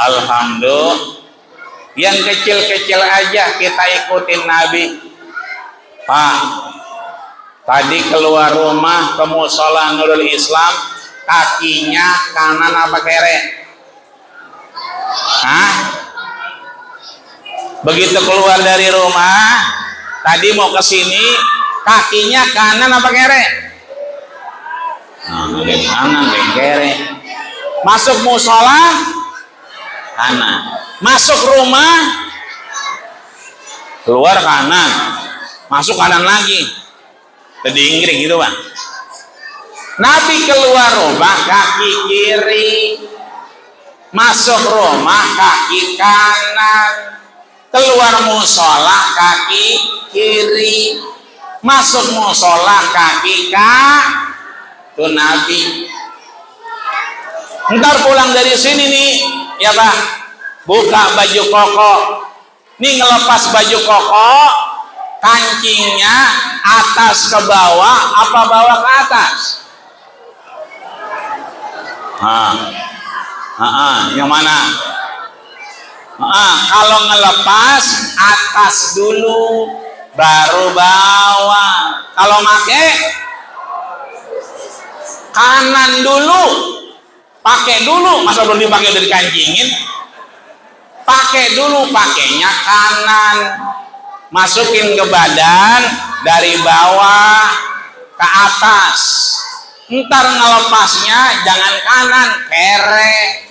Alhamdulillah. Yang kecil-kecil aja kita ikutin Nabi. Pak, tadi keluar rumah ke musola Nurul Islam, kakinya kanan apa kiri? Hah? Begitu keluar dari rumah, tadi mau ke sini, kakinya kanan apa kiri? Nah, kanan, kiri. Masuk musola kanan, masuk rumah keluar kanan, masuk kanan lagi. Jadi Inggris gitu Bang. Nabi keluar rumah kaki kiri, masuk rumah kaki kanan, keluar musola kaki kiri, masuk musola kaki kanan. Itu Nabi. Ntar pulang dari sini nih, ya Pak, buka baju koko. Nih ngelepas baju koko, kancingnya atas ke bawah, apa bawah ke atas? Yang mana? Kalau ngelepas atas dulu, baru bawah. Kalau make kanan dulu. Pakai dulu, masa belum dipakai udah dikancingin? Pakai dulu, pakainya kanan, masukin ke badan dari bawah ke atas. Ntar ngelepasnya jangan kanan, kere.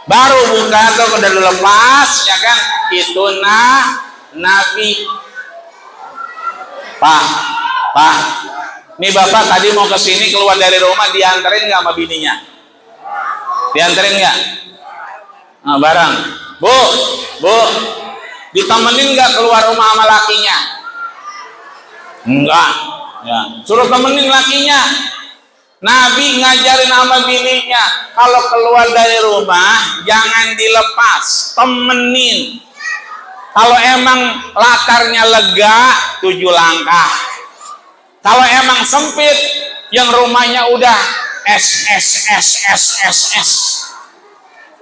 Baru buka tuh udah lepas, ya kan? Itu Nabi. Pak, nih bapak tadi mau ke sini keluar dari rumah, dianterin nggak sama bininya? Dianterin nggak? Nah, barang, bu, ditemenin nggak keluar rumah sama lakinya? Enggak, ya. Suruh temenin lakinya. Nabi ngajarin sama bininya, kalau keluar dari rumah jangan dilepas, temenin. Kalau emang latarnya lega, 7 langkah. Kalau emang sempit, yang rumahnya udah SSSSSS,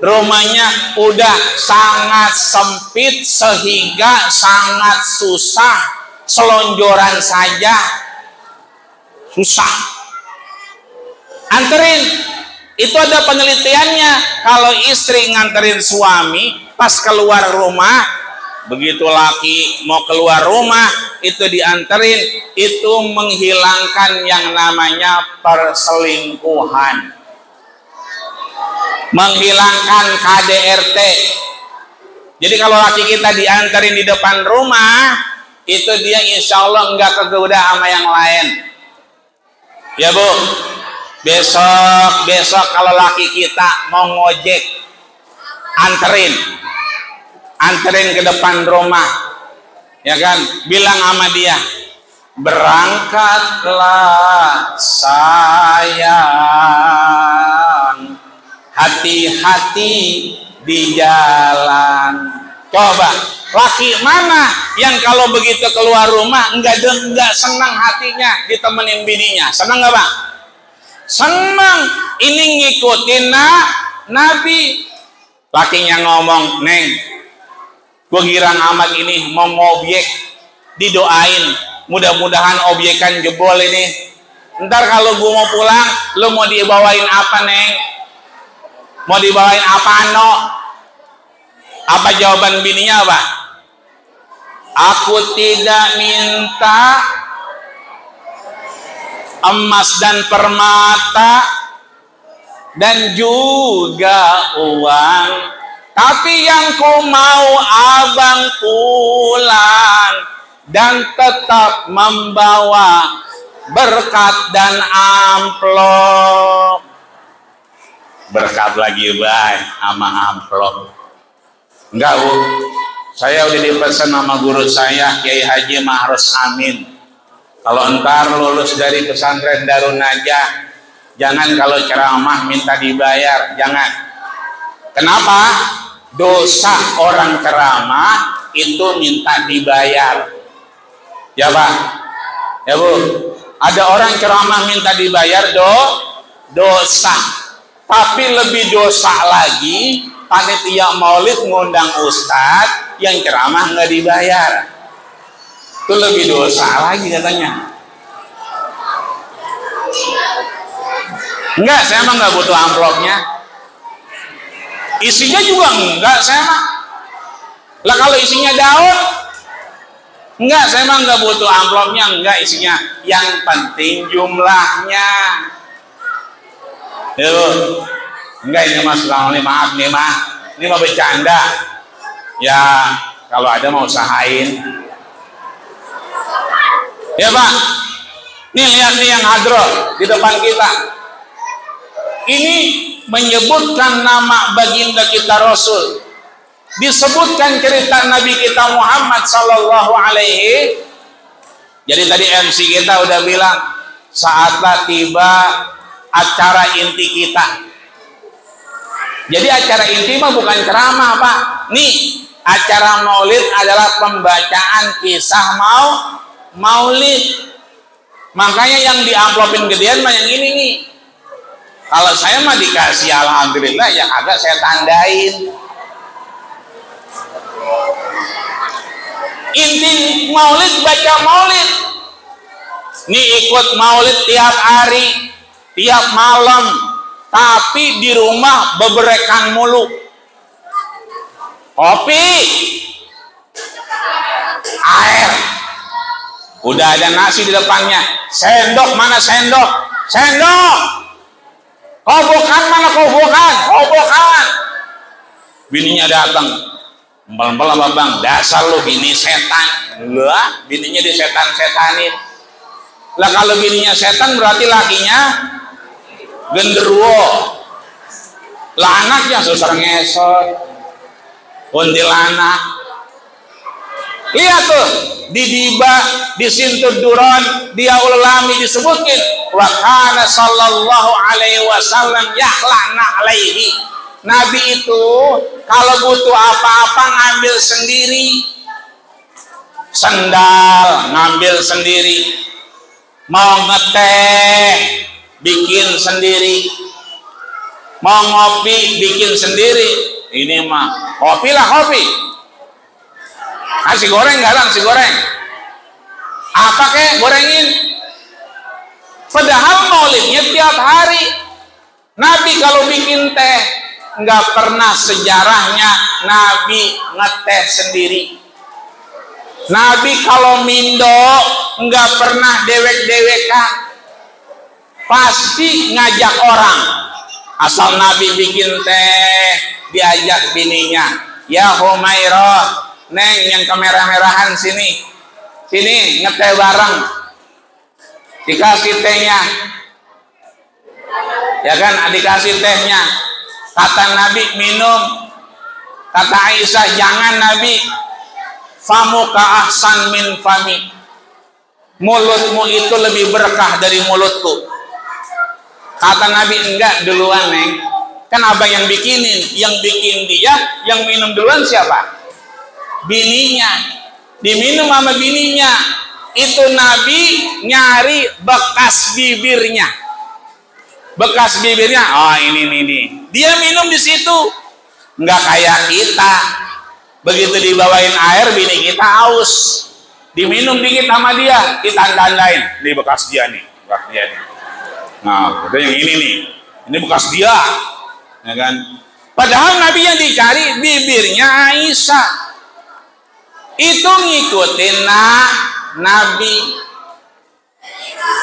rumahnya udah sangat sempit sehingga sangat susah, selonjoran saja susah. Anterin. Itu ada penelitiannya. Kalau istri nganterin suami pas keluar rumah, begitu laki mau keluar rumah itu dianterin, itu menghilangkan yang namanya perselingkuhan, menghilangkan KDRT. Jadi kalau laki kita dianterin di depan rumah, itu dia insya Allah nggak kegoda sama yang lain. Ya Bu, besok kalau laki kita mau ngojek, anterin ke depan rumah, ya kan, bilang sama dia, berangkatlah sayang, hati-hati di jalan. Coba laki mana yang kalau begitu keluar rumah enggak senang hatinya ditemenin bininya? Senang nggak Bang? Senang. Ini ngikutin Nabi. Lakinya ngomong, Neng, gue girang amat ini mau objek, didoain mudah-mudahan objekan jebol ini. Ntar kalau gue mau pulang, lo mau dibawain apa Neng? Mau dibawain apa no? Apa jawaban bininya apa? Aku tidak minta emas dan permata dan juga uang, tapi yang ku mau abang pulang dan tetap membawa berkat dan amplop. Berkat lagi baik sama amplop. Enggak Bu, saya udah dipesan sama guru saya Kiai Haji Ma'ruf Amin, kalau entar lulus dari pesantren Darun Najah, jangan kalau ceramah minta dibayar, jangan. Kenapa? Dosa orang ceramah itu minta dibayar. Ya Pak, ya Bu, ada orang ceramah minta dibayar dosa. Tapi lebih dosa lagi panitia maulid ngundang ustadz yang ceramah nggak dibayar. Itu lebih dosa lagi katanya. Enggak, saya emang nggak butuh amplopnya. Isinya juga enggak, saya mah. Lah kalau isinya daun, enggak, saya emang nggak butuh amplopnya, enggak isinya. Yang penting jumlahnya. Ya Bu, enggak ini mas, maaf nih mah, ini mah bercanda. Ya kalau ada mau usahain. Ya Pak, nih lihat nih yang hadroh di depan kita. Ini menyebutkan nama baginda kita Rasul, disebutkan cerita Nabi kita Muhammad Sallallahu Alaihi. Jadi tadi MC kita udah bilang saatlah tiba acara inti kita. Jadi acara inti mah bukan ceramah Pak. Nih acara maulid adalah pembacaan kisah maulid. Makanya yang diamplopin gedean mah yang ini nih. Kalau saya mah dikasih alhamdulillah, yang agak saya tandain. Inti maulid baca maulid. Nih ikut maulid tiap hari, tiap malam, tapi di rumah beberekan mulu. Kopi, air, udah ada nasi di depannya. Sendok mana sendok? Sendok. Kobokan mana kobokan? Kobokan. Bininya datang, empel-empel apa Bang? Dasar lu bini setan. Lah, bininya disetan-setanin. Lah kalau bininya setan berarti lakinya genderuwo. Lah anaknya susah ngesot, kuntilanak. Lihat tuh, di Diba, di Sintud Duron, dia ulami disebutkan wa kana sallallahu alaihi wasallam yakhla'na alaihi. Nabi itu kalau butuh apa-apa ngambil sendiri. Sendal ngambil sendiri. Mau ngeteh bikin sendiri, mau ngopi bikin sendiri. Ini mah kopi lah kopi. Nasi goreng galang nasi goreng. Apa kek gorengin? Padahal maulidnya tiap hari. Nabi kalau bikin teh nggak pernah sejarahnya Nabi ngeteh sendiri. Nabi kalau mindo nggak pernah dewek-dewekan, pasti ngajak orang. Asal Nabi bikin teh diajak bininya, ya Humairah, neng yang kemerah-merahan sini ngeteh bareng, dikasih tehnya, ya kan, dikasih tehnya. Kata Nabi minum, kata Aisyah jangan Nabi, famuka ahsan min fami, mulutmu itu lebih berkah dari mulutku. Kata Nabi enggak, duluan neng, kan abang yang bikinin, yang bikin dia, yang minum duluan siapa? Bininya, diminum sama bininya. Itu Nabi nyari bekas bibirnya, oh ini dia minum di situ. Nggak kayak kita, begitu dibawain air bini kita haus, diminum dikit sama dia, kita tandain, ini bekas dia nih. Nah, itu yang ini nih, ini bekas dia, ya kan? Padahal Nabi yang dicari bibirnya Aisyah. Itu ngikutin Nabi.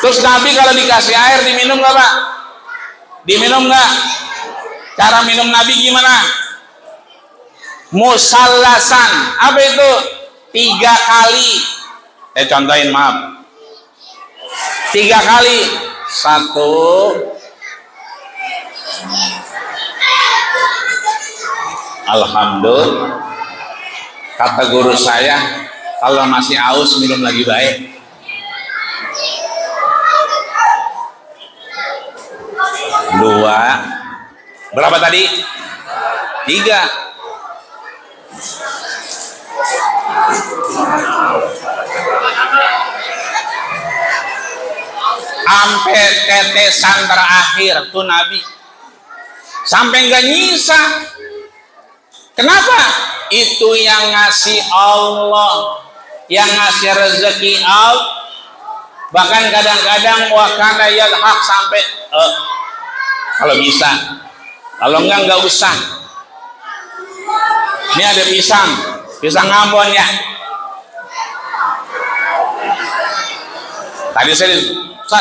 Terus Nabi kalau dikasih air diminum nggak Pak? Diminum nggak? Cara minum Nabi gimana? Musallasan. Apa itu? 3 kali. Contohin, maaf. 3 kali. 1. Alhamdulillah. Kata guru saya, kalau masih haus minum lagi baik. 2. Berapa tadi? 3. Sampai tetesan terakhir tuh Nabi, sampai nggak nyisa. Kenapa? Itu yang ngasih Allah, yang ngasih rezeki Allah. Bahkan kadang-kadang wakana yadhak sampai kalau bisa, kalau enggak usah. Ini ada pisang Ambon ya. Tadi saya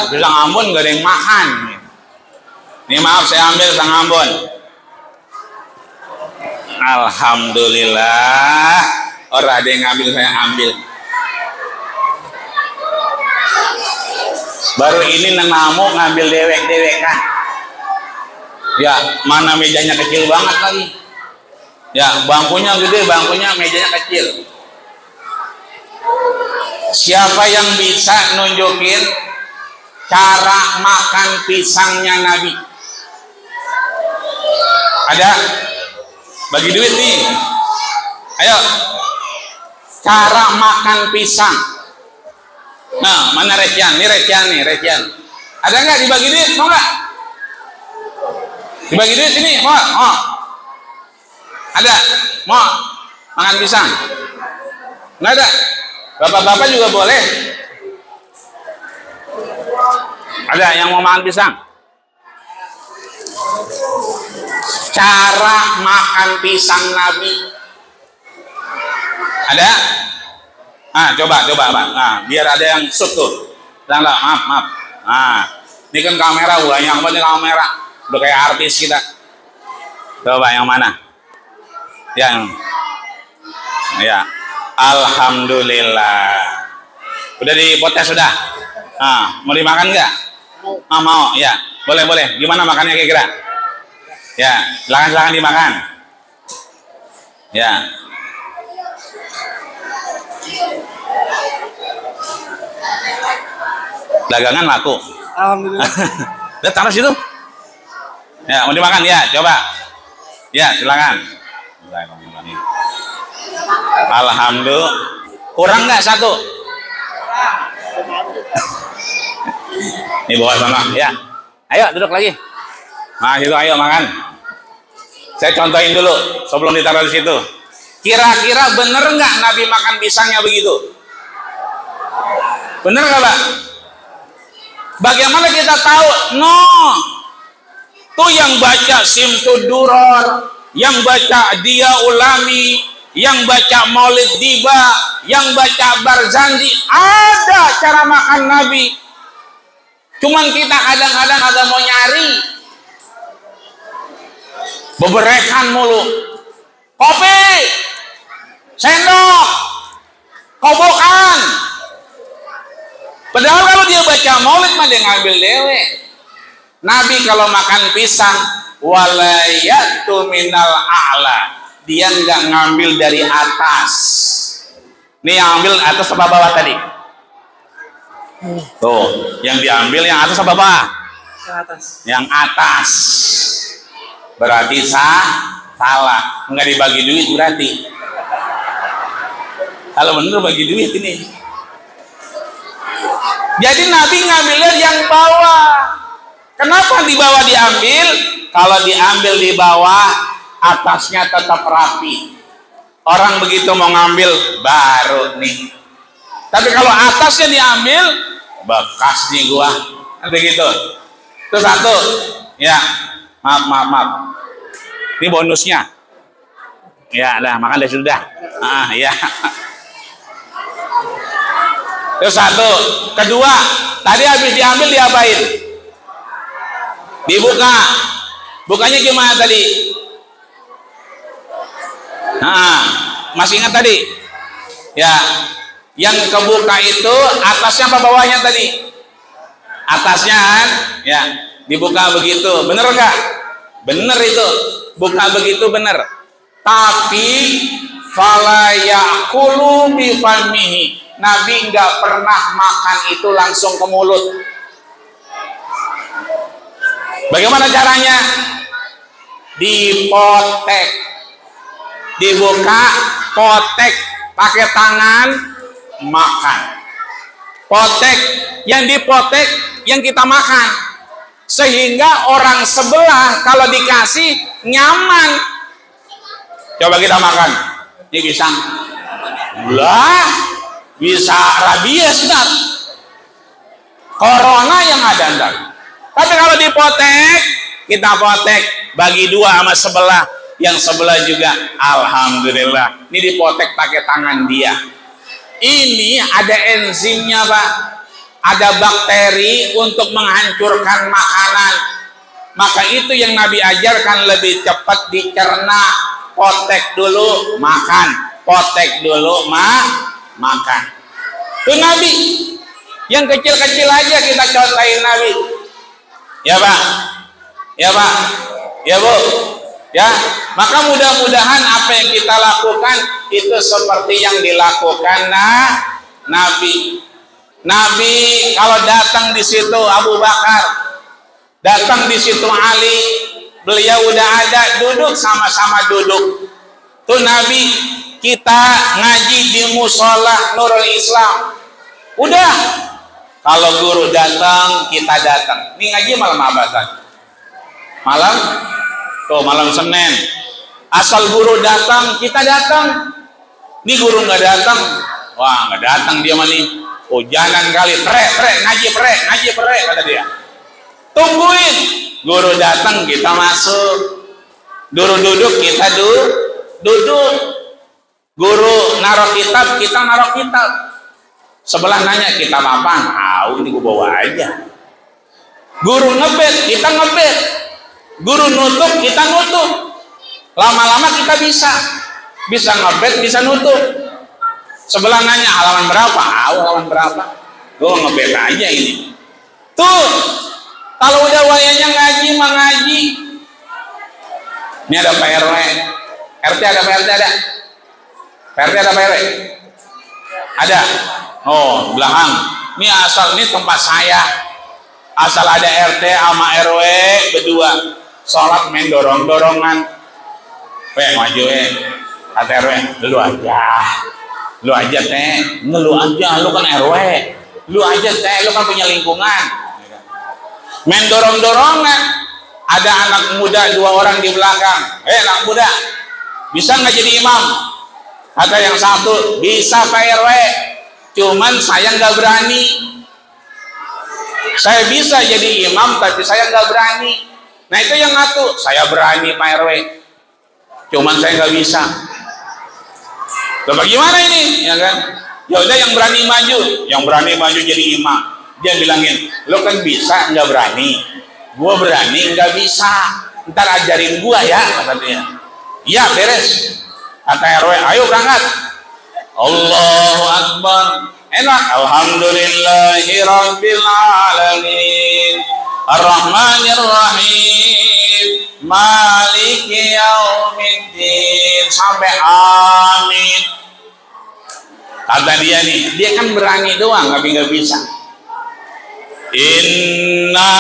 pisang Ambon nggak ada yang makan. Ini maaf saya ambil pisang Ambon. Alhamdulillah, orang ada yang ngambil saya ambil. Baru ini namu ngambil dewek-dewekan. Ya, mana mejanya kecil banget lagi. Ya, bangkunya gede, mejanya kecil. Siapa yang bisa nunjukin cara makan pisangnya Nabi? Ada? Bagi duit nih. Ayo. Cara makan pisang. Nah, mana Rekian? Ini Rekian. Ada nggak dibagi duit? Mau nggak? Dibagi duit sini, mau? Ada? Mau makan pisang? Nggak ada? Bapak-bapak juga boleh. Ada yang mau makan pisang? Cara makan pisang Nabi. Ada? Coba Pak. Nah, biar ada yang shoot tuh. Maaf. Nah, ini kan kamera, banyak banget nih kamera. Udah kayak artis kita. Coba yang mana? Ya. Alhamdulillah. Udah dipotes sudah? Mau dimakan nggak? Mau. Ya, boleh. Gimana makannya kira-kira? Ya, silakan dimakan. Ya. Dagangan laku. Alhamdulillah. Lihat taruh situ. Ya, mau dimakan ya, coba. Ya, silakan. Alhamdulillah. Kurang nggak satu? Ini bawa sana. Ya. Ayo duduk lagi. Nah, itu ayo makan. Saya contohin dulu sebelum ditaruh di situ. Kira-kira bener nggak Nabi makan pisangnya begitu? Bener nggak Pak? Bagaimana kita tahu? No. Tuh yang baca Simtud Duror, yang baca Dia Ulami, yang baca Maulid Diba, yang baca Barzanji, ada cara makan Nabi. Cuman kita kadang-kadang agak mau nyari. Beberekan mulu. Kopi, sendok, kobokan. Padahal kalau dia baca Maulid mah dia ngambil dewe. Nabi kalau makan pisang, walayatu minal a'la, dia nggak ngambil dari atas. Nih yang ambil atas apa bawah tadi? Tuh, yang diambil yang atas apa bawah? Yang atas. Yang atas. Berarti salah. Nggak dibagi duit berarti. Kalau bener bagi duit ini. Jadi Nabi ngambilnya yang bawah. Kenapa di bawah diambil? Kalau diambil di bawah, atasnya tetap rapi. Orang begitu mau ngambil, baru nih. Tapi kalau atasnya diambil, bekas nih gua. Begitu. Itu satu. Ya, maaf. Ini bonusnya. Ya, dah, makan dah sudah. Ya. Itu satu. Kedua, tadi habis diambil diapain? Dibuka. Bukanya gimana tadi? Masih ingat tadi? Ya, yang kebuka itu atasnya apa bawahnya tadi? Atasnya kan? Ya, dibuka begitu. Bener enggak? Bener itu. Buka begitu bener. Tapi fala ya'kulu bi famihi. Nabi enggak pernah makan itu langsung ke mulut. Bagaimana caranya? Dipotek. Dibuka, potek, pakai tangan, makan. Potek, yang dipotek, yang kita makan. Sehingga orang sebelah kalau dikasih nyaman. Coba kita makan. Ini pisang. Lah, bisa rabies ntar. Corona yang ada ntar. Tapi kalau dipotek, kita potek bagi dua sama sebelah. Yang sebelah juga, alhamdulillah. Ini dipotek pakai tangan dia. Ini ada enzimnya, Pak. Ada bakteri untuk menghancurkan makanan. Maka itu yang Nabi ajarkan, lebih cepat dicerna. Potek dulu, makan. Potek dulu, makan. Itu Nabi. Yang kecil-kecil aja kita contohin Nabi. Ya Pak, ya Pak, ya Bu, ya. Maka mudah-mudahan apa yang kita lakukan itu seperti yang dilakukan Nabi. Nabi kalau datang di situ Abu Bakar, datang di situ Ali, beliau udah ada, duduk sama-sama duduk. Tuh Nabi, kita ngaji di musola Nurul Islam. Udah. Kalau guru datang, kita datang. Ini ngaji malam apa, Tan? Malam? Tuh, malam Senin. Asal guru datang, kita datang. Ini guru nggak datang. Wah, nggak datang dia mah nih. Hujanan kali. Ngaji pre, kata dia. Tungguin. Guru datang, kita masuk. Guru duduk, kita duduk. Guru naruh kitab, kita naruh kitab. Sebelah nanya, kita apa? Tahu, ini gue bawa aja. Guru ngebet, kita ngebet. Guru nutup, kita nutup. Lama-lama kita bisa ngebet, bisa nutup. Sebelah nanya, halaman berapa? Tahu halaman berapa? Gue ngebet aja ini. Tuh, kalau udah wayanya ngaji, mengaji. Ini ada Pak RW. RT ada Pak RT ada? Pak RT ada Pak RW? Ada. Oh, belakang. Ini asal, ini tempat saya. Asal ada RT sama RW berdua. Sholat main dorong-dorongan. Maju kata RW, lu aja teh, lu aja, lu kan RW. Lu aja teh, lu kan punya lingkungan. Main dorong-dorongan. Ada anak muda 2 orang di belakang. Anak muda, bisa nggak jadi imam? Kata yang satu, bisa Pak RW. Cuman saya nggak berani. Saya bisa jadi imam tapi saya nggak berani. Nah itu yang ngatur. Saya berani Pak RW, cuman saya nggak bisa. Loh bagaimana ini? Ya kan? Ya udah yang berani maju jadi imam. Dia bilangin, lo kan bisa nggak berani, gua berani nggak bisa. Ntar ajarin gua ya, kata dia. Iya beres. Kata RW, ayo berangkat. Allahu Akbar. Enak. Alhamdulillahi Rabbil Alamin Ar-Rahmanir Rahim Maliki Yaumiddin sampai amin. Kata dia nih, dia kan berani doang tapi nggak bisa. Inna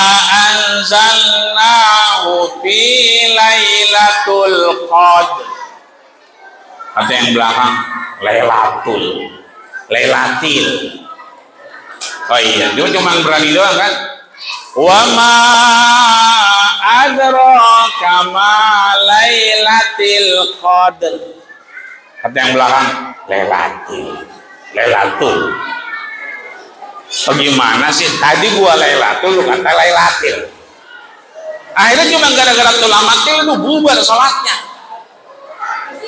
anzalnahu fi lailatul qadr. Kata yang belakang, Lailatil. Oh iya, dia cuma berani doang kan. Wa ma adraka ma lailatil qadr. Kata yang belakang, Lailatul. Bagaimana sih? Tadi gua Lailatul, lu kata Lailatil. Akhirnya cuma gara-gara tulamatil itu bubar sholatnya.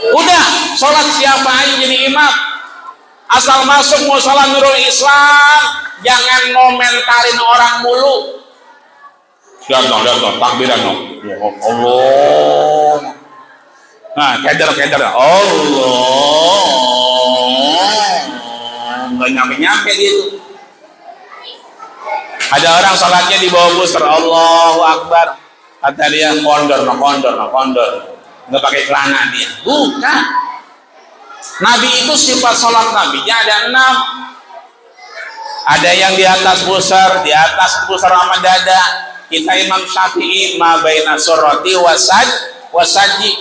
Udah, sholat siapa aja jadi imam. Asal masuk musola Nurul Islam, jangan ngomentarin orang mulu. Datang, takbiran dong. Allah. Nah, keder. Allah. Nggak nyampe gitu. Ada orang sholatnya di bawah booster, Allahu Akbar. Kata dia kondor. Nggak pakai celana dia. Bukan. Nabi itu sifat sholat Nabinya ada 6. Ada yang di atas booster sama dada. Kita Imam Syafi'i ma baina surrati wasaji.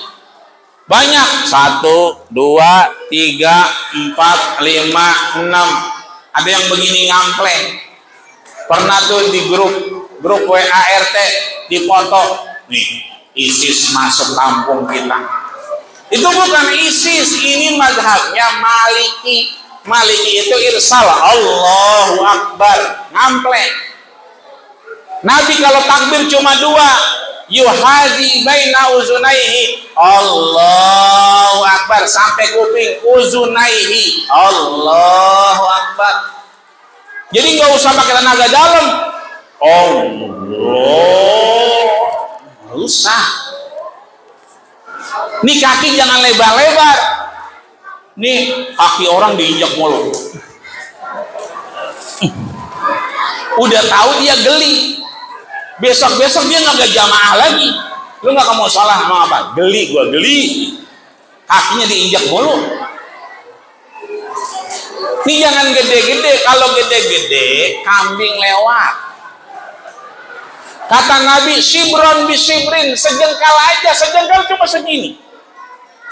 Banyak. 1, 2, 3, 4, 5, 6. Ada yang begini ngampleng. Pernah tuh di grup WART dipoto nih, ISIS masuk kampung kita. Itu bukan ISIS, ini mazhabnya Maliki. Maliki itu irsal, Allahu Akbar, ngampleng. Nabi kalau takbir cuma 2, yuhadi baina uzunaihi, Allahu Akbar, sampai kuping, uzunaihi, Allahu Akbar. Jadi nggak usah pakai tenaga dalam. Nggak usah. Nih kaki jangan lebar-lebar. Nih kaki orang diinjak mulu. Udah tahu dia geli. Besok dia nggak jamaah lagi. Lu nggak mau salah sama apa? Gua geli. Kakinya diinjak mulu. Ini jangan gede-gede. Kalau gede-gede, kambing lewat. Kata Nabi, shibron bisibrin, sejengkal aja. Sejengkal cuma segini.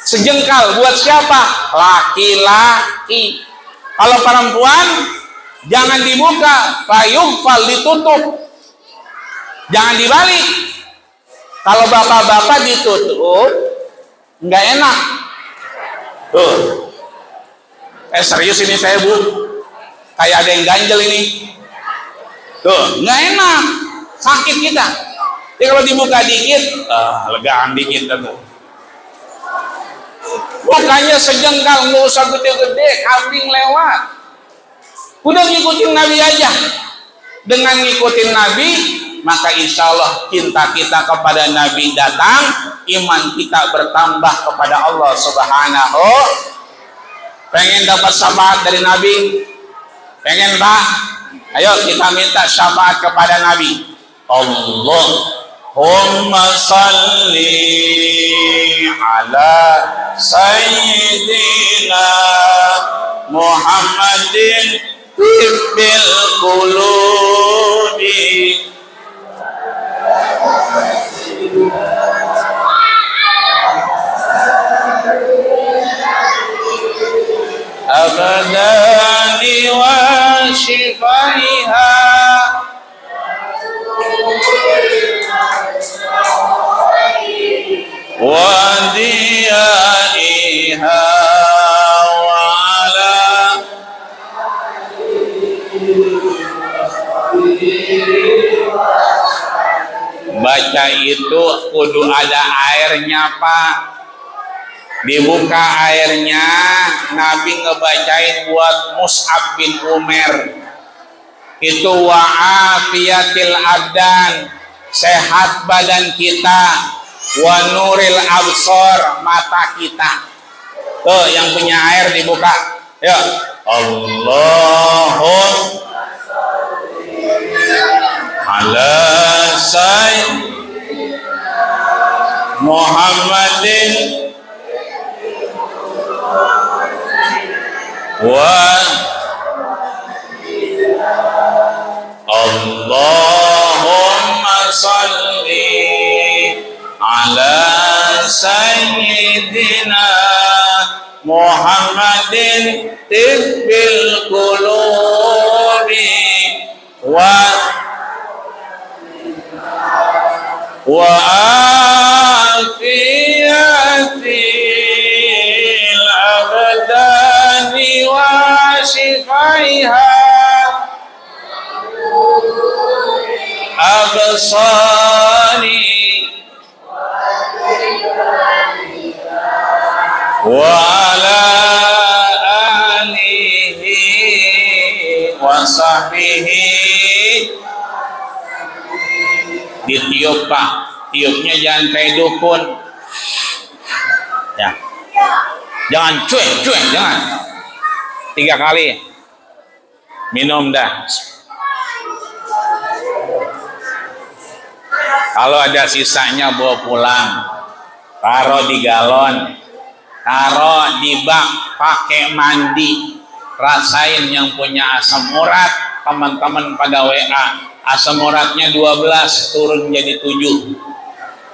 Sejengkal buat siapa? Laki-laki. Kalau perempuan, jangan dibuka. Fayumfal, ditutup. Jangan dibalik. Kalau bapak-bapak ditutup, nggak enak. Tuh. Serius ini saya bu, kayak ada yang ganjel ini. Tuh, nggak enak, sakit kita. Jadi kalau dibuka dikit, legaan dikit tuh. Bukanya sejengkal, nggak usah gede-gede, kambing lewat. Udah ngikutin Nabi aja. Dengan ngikutin Nabi, maka insya Allah cinta kita kepada Nabi datang, iman kita bertambah kepada Allah Subhanahu. Pengen dapat syafaat dari Nabi? Pengen Pak? Ayo kita minta syafaat kepada Nabi. Allahumma salli ala sayyidina Muhammadin tibbil qulubi. Abadani wa shifaiha wa diyaiha wa ala baca itu kudu ada airnya Pak. Dibuka airnya, Nabi ngebacain buat Mus'ab bin Umair. Itu wa'afiyatil abdan, sehat badan kita, wa nuril absor, mata kita. Tuh yang punya air dibuka. Ya. Allahumma ala sayyidina Muhammadin wa Allahumma salli ala sayyidina Muhammadin tibbil qulubi wa afiyatil abdani wa shifaiha absari wa ala alihi wa sahbihi. Ditiup Pak, tiupnya jangan kayak dukun ya, jangan cuek jangan. 3 kali minum dah. Kalau ada sisanya bawa pulang, taruh di galon, taruh di bak, pakai mandi. Rasain yang punya asam urat, teman-teman pada WA, asam uratnya 12 turun jadi 7.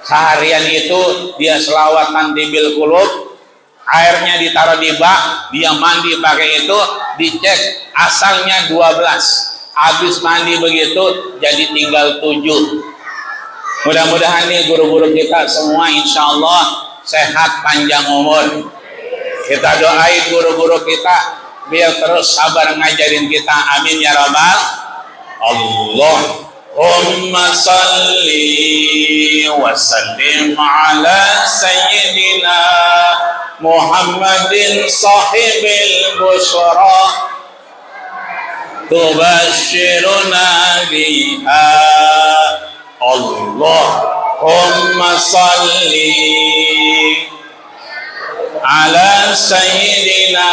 Seharian itu dia selawatan tibil qulub, airnya ditaruh di bak, dia mandi pakai itu, dicek asalnya 12. Habis mandi begitu jadi tinggal 7. Mudah-mudahan nih guru-guru kita semua insya Allah sehat panjang umur. Kita doain guru-guru kita biar terus sabar ngajarin kita. Amin ya rabbal Allahumma salli wa sallim ala sayyidina Muhammadin sahibil busyra tubashiruna biha. Allahumma salli ala sayyidina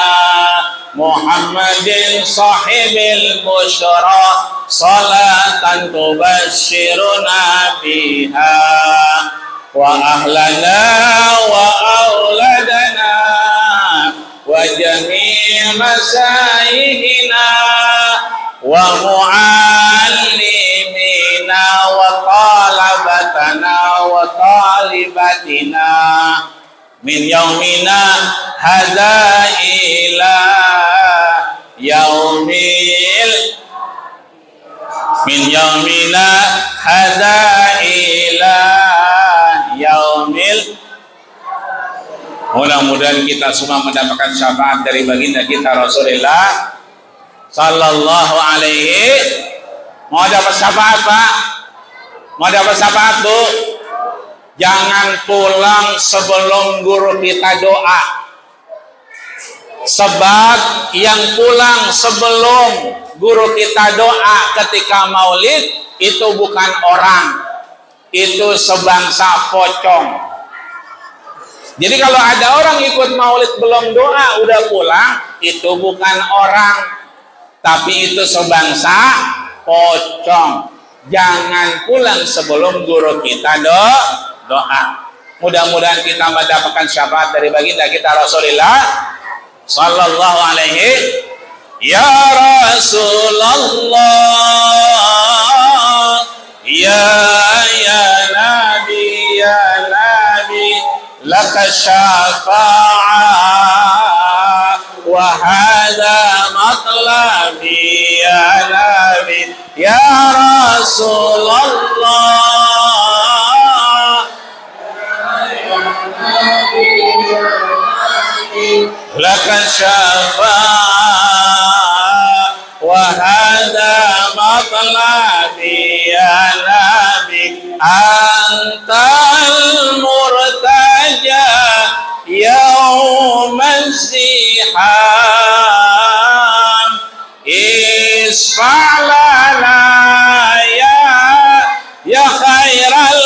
Muhammadin sahibil busyra salatan tubashiruna biha wa ahlana wa auladana wa jami' masyayihina wa muallimina wa talabatana wa talibatina min yaumina hadza ila yaumil min yaumina hadza ila yaumil. Mudah-mudahan kita semua mendapatkan syafaat dari baginda kita Rasulullah sallallahu alaihi. Mau dapat syafaat Pak? Mau dapat syafaat Bu? Jangan pulang sebelum guru kita doa. Sebab yang pulang sebelum guru kita doa ketika maulid itu bukan orang, itu sebangsa pocong. Jadi kalau ada orang ikut maulid belum doa udah pulang, itu bukan orang, tapi itu sebangsa pocong. Jangan pulang sebelum guru kita doa. Mudah-mudahan kita mendapatkan syafaat dari baginda kita Rasulullah sallallahu alaihi. Ya Rasulullah, ya Nabi, laka syafa'ah wa hadha matlabi ya Nabi, ya Rasulullah, laka syafa'ah wa hadha matlabi ya Nabi. antal murtaja yauman ziham isfa'lana ya khairal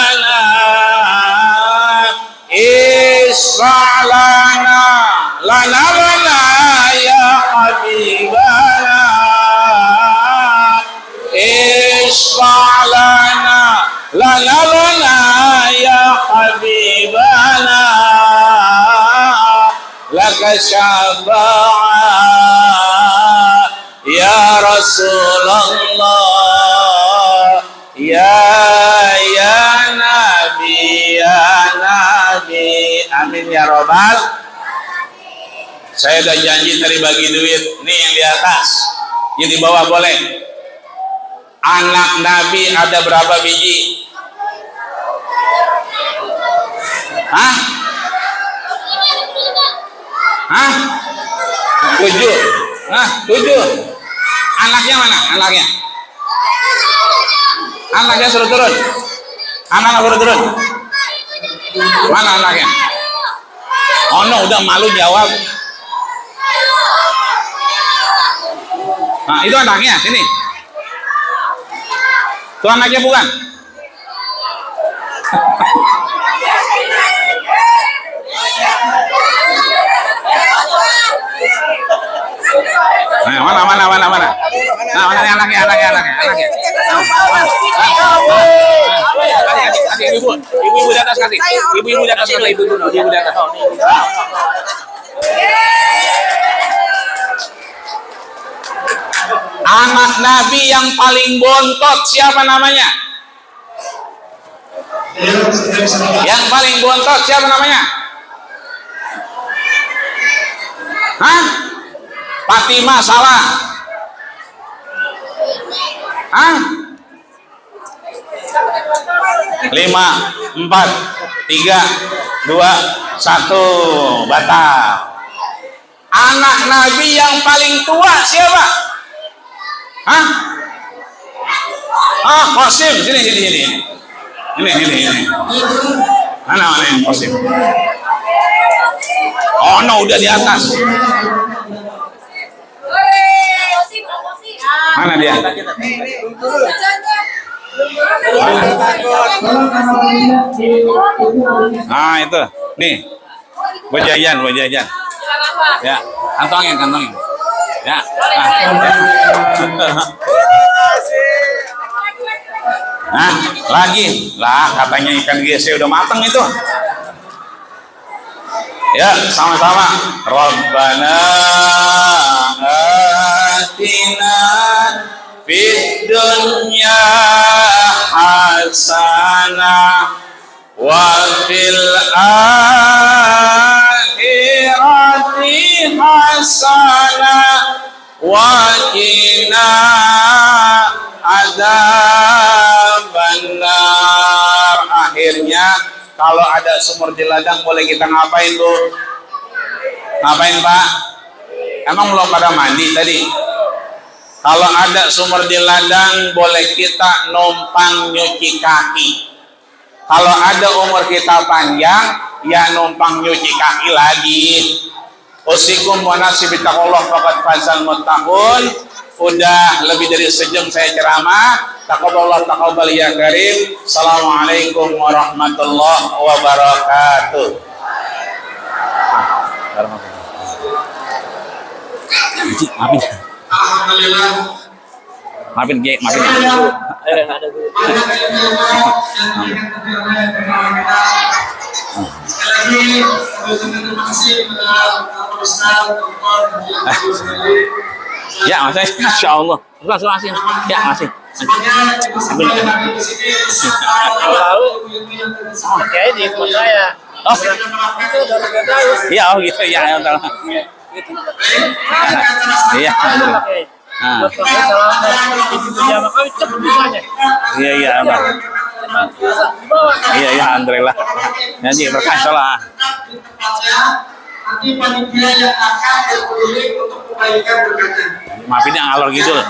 anam isfa'lana lana ya habibana isfa'lana lana ya habibana laka syafa'a ya Rasulullah ya Nabi amin ya Rabbal. Saya udah janji tadi bagi duit nih yang di atas, yang di bawah boleh. Anak Nabi ada berapa biji? Hah? 7. 7. Anaknya mana? Anaknya suruh turun. Anak suruh turun. Mana anaknya? Oh no, udah malu jawab. Nah, itu anaknya, sini. Itu anaknya bukan? Nah, mana? Nah, mana anaknya. Ibu di atas kasih. Ibu di atas kasih. Ibu di atas. Anak Nabi yang paling bontot siapa namanya? Yang paling bontot siapa namanya? Hah? Fatimah salah. Hah? 5, 4, 3, 2, 1 batal. Anak Nabi yang paling tua siapa? Hah? Qasim, sini. Ini. Mana yang Qasim? Oh no, udah di atas. Mana dia? Nah itu, nih, buat jajan. Ya, kantongin. Ya. Nah, lagi lah katanya ikan gese udah matang itu. Ya, sama-sama. Rabbana atina fid dunya hasanah wa fil akhirati hasanah wa qina adzabannar. Akhirnya kalau ada sumur di ladang boleh kita ngapain, Bu? Ngapain, Pak? Emang belum pada mandi tadi? Kalau ada sumur di ladang boleh kita numpang nyuci kaki. Kalau ada umur kita panjang, ya numpang nyuci kaki lagi. Usikum wa nafsi bittaqullah faqad fazal muttaqun. Udah lebih dari sejam saya ceramah. Taqabbal ya karim. Assalamualaikum warahmatullahi wabarakatuh. Alhamdulillah. Maafin. Sekali lagi terima kasih kepada Ustaz Ya, Masya Allah. Langsung asing. Ya, masih. Lalu, kayaknya di ikut saya. Oh, Itu dari Gadaus. iya, oh gitu ya. Iya. Nah. Buat pakai salam ibu jamaah kami cepat bisanya. Iya, Abang. Iya, alhamdulillah. Nanti berkah salah. Nanti panitia yang akan berkeliling untuk kebaikan berkata. Maafin yang alor gitu loh.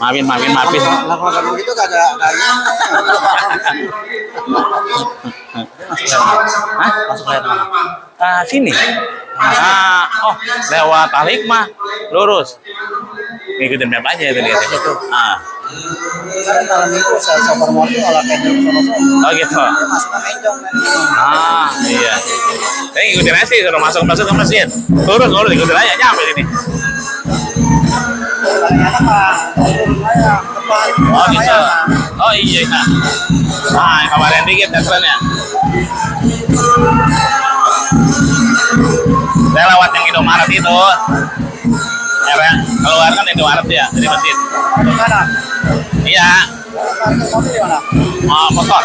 Maafin. Lah kalau begitu kagak Masuk lewat mana? Sini. Oh, lewat Al-Hikmah, lurus. Ngikutin map aja itu dia. Sekarang malam minggu saya sopir motor olah kendor sono-sono. Oh gitu. Dia masuk menjong Iya. Saya ngikutin aja sih, kalau masuk ke masjid. Lurus ikutin aja nyampe sini. Paling enak Pak. Depan. Oh gitu. Oh iya. Nah, kabarin dikit teterannya. Saya lewat yang Indomaret itu. Ya, keluar kan Indomaret ya dari masjid. Mana? Iya. Mobil di mana? Oh, motor.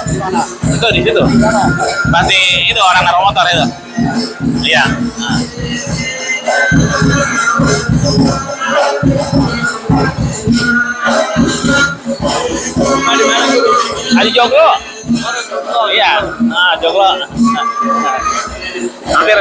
Di mana? Itu di situ. Di mana? Pasti itu orang naruh motor itu. Iya. Ada Joglo. Oh iya. Joglo. Hampir,